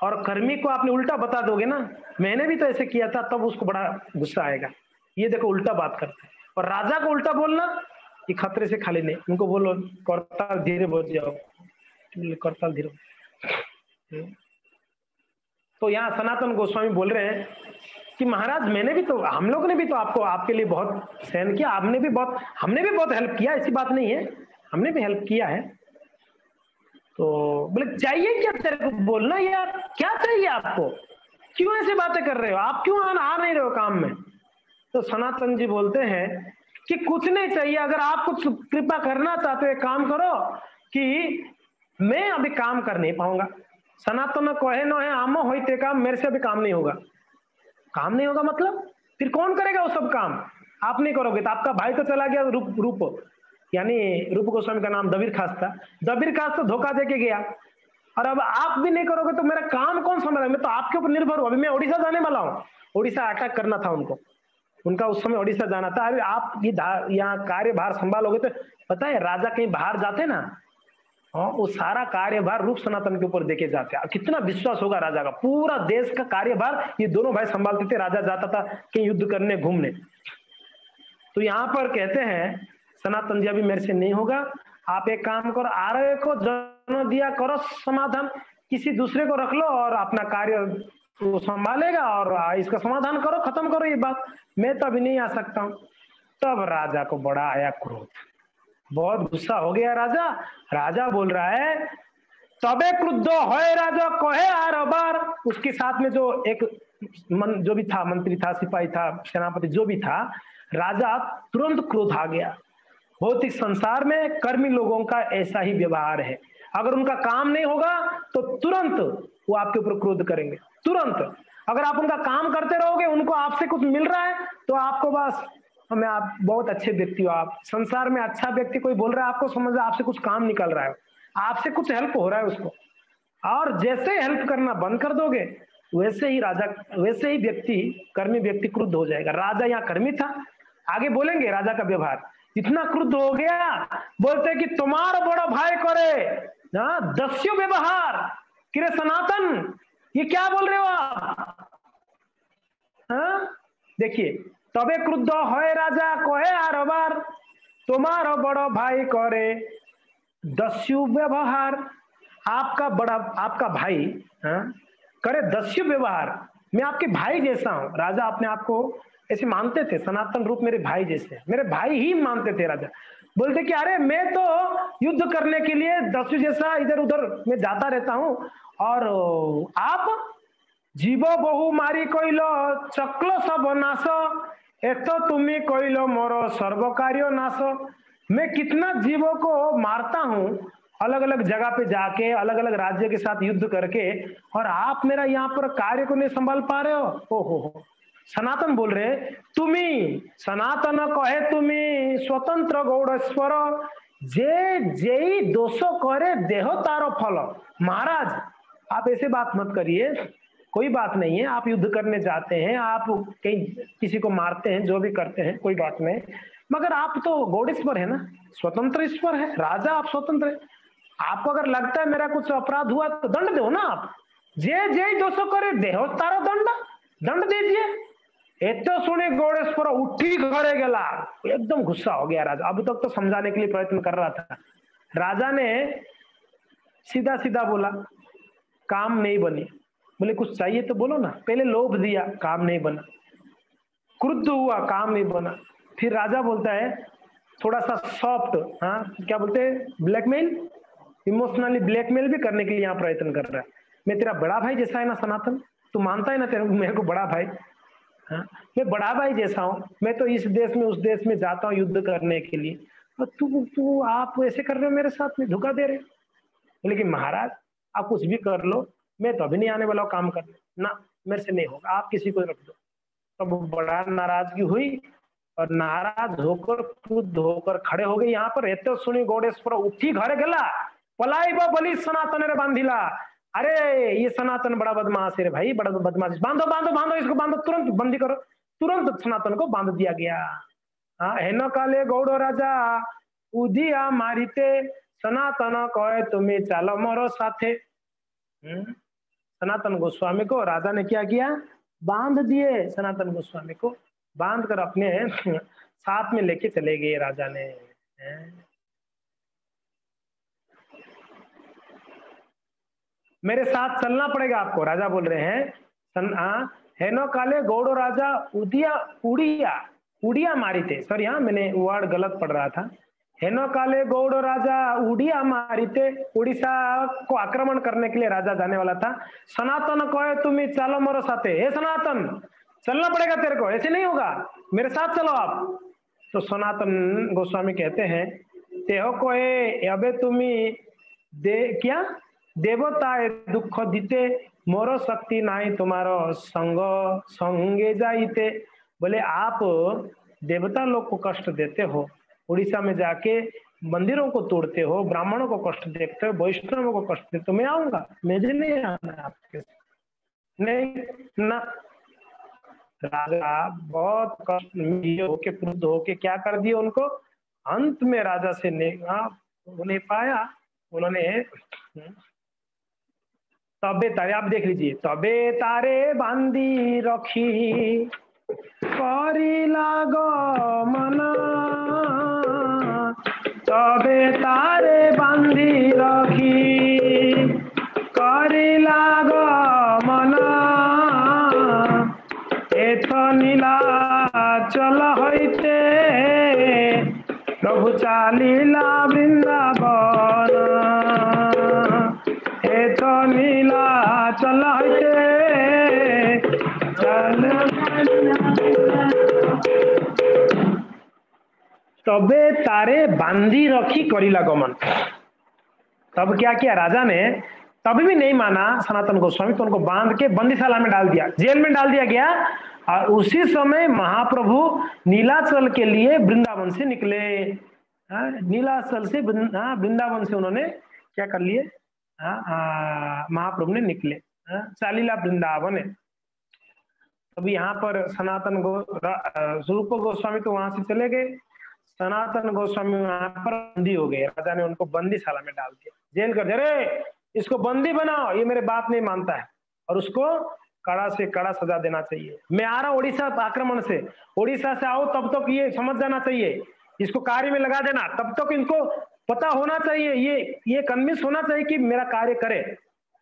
और कर्मी को आपने उल्टा बता दोगे ना, मैंने भी तो ऐसे किया था, तब उसको बड़ा गुस्सा आएगा। ये देखो उल्टा बात करते हैं। और राजा को उल्टा बोलना ये खतरे से खाली नहीं। उनको बोलो करताल धीरे बोल जाओ, करताल धीरे। तो यहाँ सनातन गोस्वामी बोल रहे हैं कि महाराज मैंने भी तो, हम लोग ने भी तो आपको, आपके लिए बहुत सहन किया, हमने भी बहुत हेल्प किया, ऐसी बात नहीं है, हमने भी हेल्प किया है। तो बोले चाहिए क्या तेरे को? बोलना यार क्या चाहिए आपको, क्यों ऐसे बातें कर रहे हो आप, क्यों आ नहीं रहे हो काम में? तो सनातन जी बोलते हैं कि कुछ नहीं चाहिए, अगर आप कुछ कृपा करना चाहते हो काम करो कि मैं अभी काम कर नहीं पाऊंगा। सनातन कहे न है आमो होते काम, मेरे से अभी काम नहीं होगा। काम नहीं होगा मतलब फिर कौन करेगा वो सब काम? आप नहीं करोगे तो आपका भाई तो चला गया रूप यानी रूप गोस्वामी का नाम दबीर खास था, दबीर खास तो धोखा देके गया, और अब आप भी नहीं करोगे तो मेरा काम कौन संभालेगा? मैं तो आपके ऊपर निर्भर हूं। अभी मैं उड़ीसा जाने वाला हूँ, उड़ीसा अटैक करना था उनको, उनका उस समय उड़ीसा जाना था। अभी आप ये यहाँ कार्यभार संभालोगे तो पता है राजा कहीं बाहर जाते ना हाँ, वो सारा कार्यभार रूप सनातन के ऊपर देके जाते हैं। कितना विश्वास होगा राजा का, पूरा देश का कार्यभार ये दोनों भाई संभालते थे। राजा जाता था कहीं युद्ध करने घूमने। तो यहाँ पर कहते हैं सनातन जी अभी मेरे से नहीं होगा, आप एक काम करो, आर्य को जन्म दिया करो समाधान, किसी दूसरे को रख लो और अपना कार्य वो संभालेगा और इसका समाधान करो, खत्म करो ये बात, मैं तो अभी नहीं आ सकता हूँ। तब राजा को बड़ा आया क्रोध, बहुत गुस्सा हो गया राजा। राजा बोल रहा है तबे क्रुद्ध होए राजा कहे आर अबार। उसके साथ में जो एक जो भी था, मंत्री था, सिपाही था, सेनापति जो भी था, राजा तुरंत क्रोध आ गया। भौतिक संसार में कर्मी लोगों का ऐसा ही व्यवहार है, अगर उनका काम नहीं होगा तो तुरंत वो आपके ऊपर क्रोध करेंगे, तुरंत। अगर आप उनका काम करते रहोगे, उनको आपसे कुछ मिल रहा है तो आपको बस हमें आप बहुत अच्छे व्यक्ति हो, आप संसार में अच्छा व्यक्ति कोई बोल रहा है आपको, समझ आपसे कुछ काम निकल रहा है, आपसे कुछ हेल्प हो रहा है उसको। और जैसे हेल्प करना बंद कर दोगे वैसे ही व्यक्ति, कर्मी व्यक्ति क्रुद्ध हो जाएगा। राजा यहाँ कर्मी था, आगे बोलेंगे राजा का व्यवहार इतना क्रुद्ध हो गया, बोलते कि तुम्हारा बड़ा भाई करे दस्यु व्यवहार कि सनातन, ये क्या बोल रहे हो आप? देखिए, तबे क्रुद्ध है राजा कहे आर अबार, तुम्हारा बड़ा भाई करे दस्यु व्यवहार। आपका भाई करे दस्यु व्यवहार, मैं आपके भाई जैसा हूं। राजा अपने आप को ऐसे मानते थे, सनातन रूप मेरे भाई जैसे, मेरे भाई ही मानते थे राजा। बोलते कि अरे मैं तो युद्ध करने के लिए दस्यु जैसा इधर उधर मैं जाता रहता हूं, और आप जीव बहु मारी कइल चक्ल सब नाश, एत तुम्हें कइल मोर सर्व कार्य नाश। मैं कितना जीवों को मारता हूं अलग अलग जगह पे जाके, अलग अलग राज्य के साथ युद्ध करके, और आप मेरा यहाँ पर कार्य को नहीं संभाल पा रहे हो। हो सनातन बोल रहे तुम्ही सनातन कहे तुम्ही स्वतंत्र गौड़ेश्वर, जे जेई दोष करे देह तारो फल। महाराज आप ऐसे बात मत करिए, कोई बात नहीं है, आप युद्ध करने जाते हैं, आप कहीं किसी को मारते हैं, जो भी करते हैं कोई बात नहीं, मगर आप तो गौड़ेश्वर है ना, स्वतंत्र ईश्वर है, राजा आप स्वतंत्र है। आपको अगर लगता है मेरा कुछ अपराध हुआ तो दंड दो ना आप, जे जे दोषो करे देहो तारो दंड दीजिए। एतो सुने गौड़ेश्वर उठी घरे गेला, एकदम गुस्सा हो गया राजा। अब तक तो समझाने के लिए प्रयत्न कर रहा था, राजा ने सीधा सीधा बोला काम नहीं बनी। बोले कुछ चाहिए तो बोलो ना, पहले लोभ दिया काम नहीं बना, क्रुद्ध हुआ काम नहीं बना, फिर राजा बोलता है थोड़ा सा सॉफ्ट, क्या बोलते हैं, ब्लैकमेल, इमोशनली ब्लैकमेल भी करने के लिए यहाँ प्रयत्न कर रहा है। मैं तेरा बड़ा भाई जैसा है ना सनातन, तू मानता है ना तेरे मेरे को बड़ा भाई, मैं बड़ा भाई जैसा हूँ, मैं तो इस देश में उस देश में जाता हूँ युद्ध करने के लिए, और तू आप ऐसे कर रहे हो मेरे साथ में, धोखा दे रहे हो। लेकिन महाराज आप कुछ भी कर लो, मैं तो अभी नहीं आने वाला हूँ काम करने, ना मेरे से नहीं होगा, आप किसी को रख दो। तब बड़ा नाराजगी हुई और नाराज होकर क्रुद्ध होकर खड़े हो गए यहाँ पर। रहते सुनी गौड़ेश्वर उठी घरे गला, पलाई बलि सनातन रे बांधिला। अरे ये सनातन बड़ा बदमाश है रे भाई, बड़ा बदमाश, बांधो बांधो बांधो इसको, बांधो, तुरंत बंदी करो। तुरंत सनातन को बांध दिया गया। हेन काले गौड़ राजा उदिया मारिते, सनातन कहे तुम्हें चालो मोरो साथे। सनातन गोस्वामी को राजा ने क्या किया, बांध दिए। सनातन गोस्वामी को बांध कर अपने साथ में लेके चले गए राजा ने। मेरे साथ चलना पड़ेगा आपको, राजा बोल रहे हैं। हेनो काले गौड़ो राजा उदिया उड़िया उड़िया मारी थे, सॉरी मैंने वर्ड गलत पढ़ रहा था। हेनो काले गौड़ राजा उड़िया मारी थे, उड़ीसा को आक्रमण करने के लिए राजा जाने वाला था। सनातन कहे तुम्हें चालो मोरो साथे, हे सनातन चलना पड़ेगा तेरे को, ऐसे नहीं होगा, मेरे साथ चलो आप। तो सनातन गोस्वामी कहते हैं तेहो कोए अबे तुम्हें दे क्या देवता दुख दीते, मोरो शक्ति नाई तुम्हारो संग संगे जाइते। बोले आप देवता लोग को कष्ट देते हो, उड़ीसा में जाके मंदिरों को तोड़ते हो, ब्राह्मणों को कष्ट देते हो, वैष्णवों को कष्ट देते हो, मैं आऊंगा, मुझे नहीं आना आपके नहीं ना। राजा बहुत कष्ट होके क्रुद्ध होके क्या कर दिया उनको, अंत में राजा से नहीं पाया, उन्होंने तबे तारे, आप देख लीजिए, तबे तारे बांधी रखी करिला गमन, तबे तारे बांधी रखी करिला गमन, एथ नीलाचल हईते प्रभु चालीला वृंदावन, एथ नीलाचल हईते तबे तारे बांधी रखी करिला गमन। तब क्या किया राजा ने, तब भी नहीं माना सनातन गोस्वामी, तो उनको बांध के बंदीशाला में डाल दिया, जेल में डाल दिया गया। और उसी समय महाप्रभु नीलाचल के लिए वृंदावन से निकले। नीलाचल से वृंदावन से उन्होंने क्या कर लिए, महाप्रभु ने निकले, चालीला वृंदावन है। अभी यहाँ पर सनातन स्वरूप गोस्वामी तो वहां से चले गए, सनातन गोस्वामी वहां पर बंदी हो गए। राजा ने उनको बंदीशाला में डाल दिया, जेल कर दिया, अरे इसको बंदी बनाओ, ये मेरे बात नहीं मानता है, और उसको कड़ा से कड़ा सजा देना चाहिए। मैं आ रहा हूँ उड़ीसा आक्रमण से, उड़ीसा से आओ तब तक ये समझ जाना चाहिए, इसको कार्य में लगा देना, तब तक इनको पता होना चाहिए, ये कन्विंस होना चाहिए कि मेरा कार्य करे।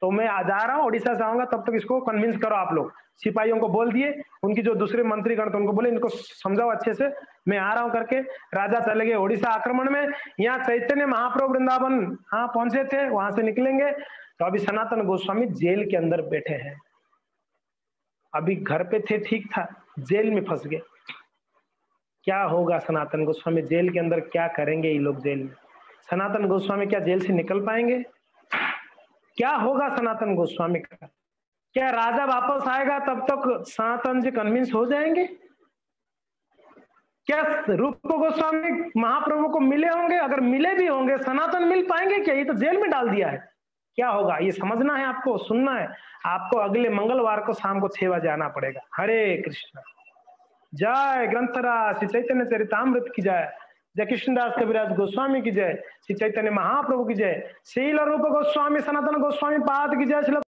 तो मैं आ जा रहा हूँ, उड़ीसा से आऊंगा, तब तक इसको कन्विंस करो। आप लोग सिपाहियों को बोल दिए, उनकी जो दूसरे मंत्रीगण थे उनको बोले इनको समझाओ अच्छे से, मैं आ रहा हूं करके। राजा चले गए उड़ीसा आक्रमण में। यहाँ चैतन्य महाप्रभु वृंदावन पहुंचे थे, वहां से निकलेंगे। तो अभी सनातन गोस्वामी जेल के अंदर बैठे हैं। अभी घर पे थे ठीक था, जेल में फंस गए। क्या होगा सनातन गोस्वामी जेल के अंदर, क्या करेंगे ये लोग जेल में? सनातन गोस्वामी क्या जेल से निकल पाएंगे? क्या होगा सनातन गोस्वामी का? क्या राजा वापस आएगा तब तक सनातन जी कन्विंस हो जाएंगे? क्या रूप गोस्वामी महाप्रभु को मिले होंगे? अगर मिले भी होंगे, सनातन मिल पाएंगे क्या? ये तो जेल में डाल दिया है। क्या होगा ये समझना है आपको, सुनना है आपको। अगले मंगलवार को शाम को 6 बजे आना पड़ेगा। हरे कृष्ण। जय ग्रंथराज श्री चैतन्य चरितामृत की जय, जय कृष्णदास कविराज गोस्वामी की जय, श्री चैतन्य महाप्रभु की जय, श्रील रूप गोस्वामी सनातन गोस्वामी पाद की जय।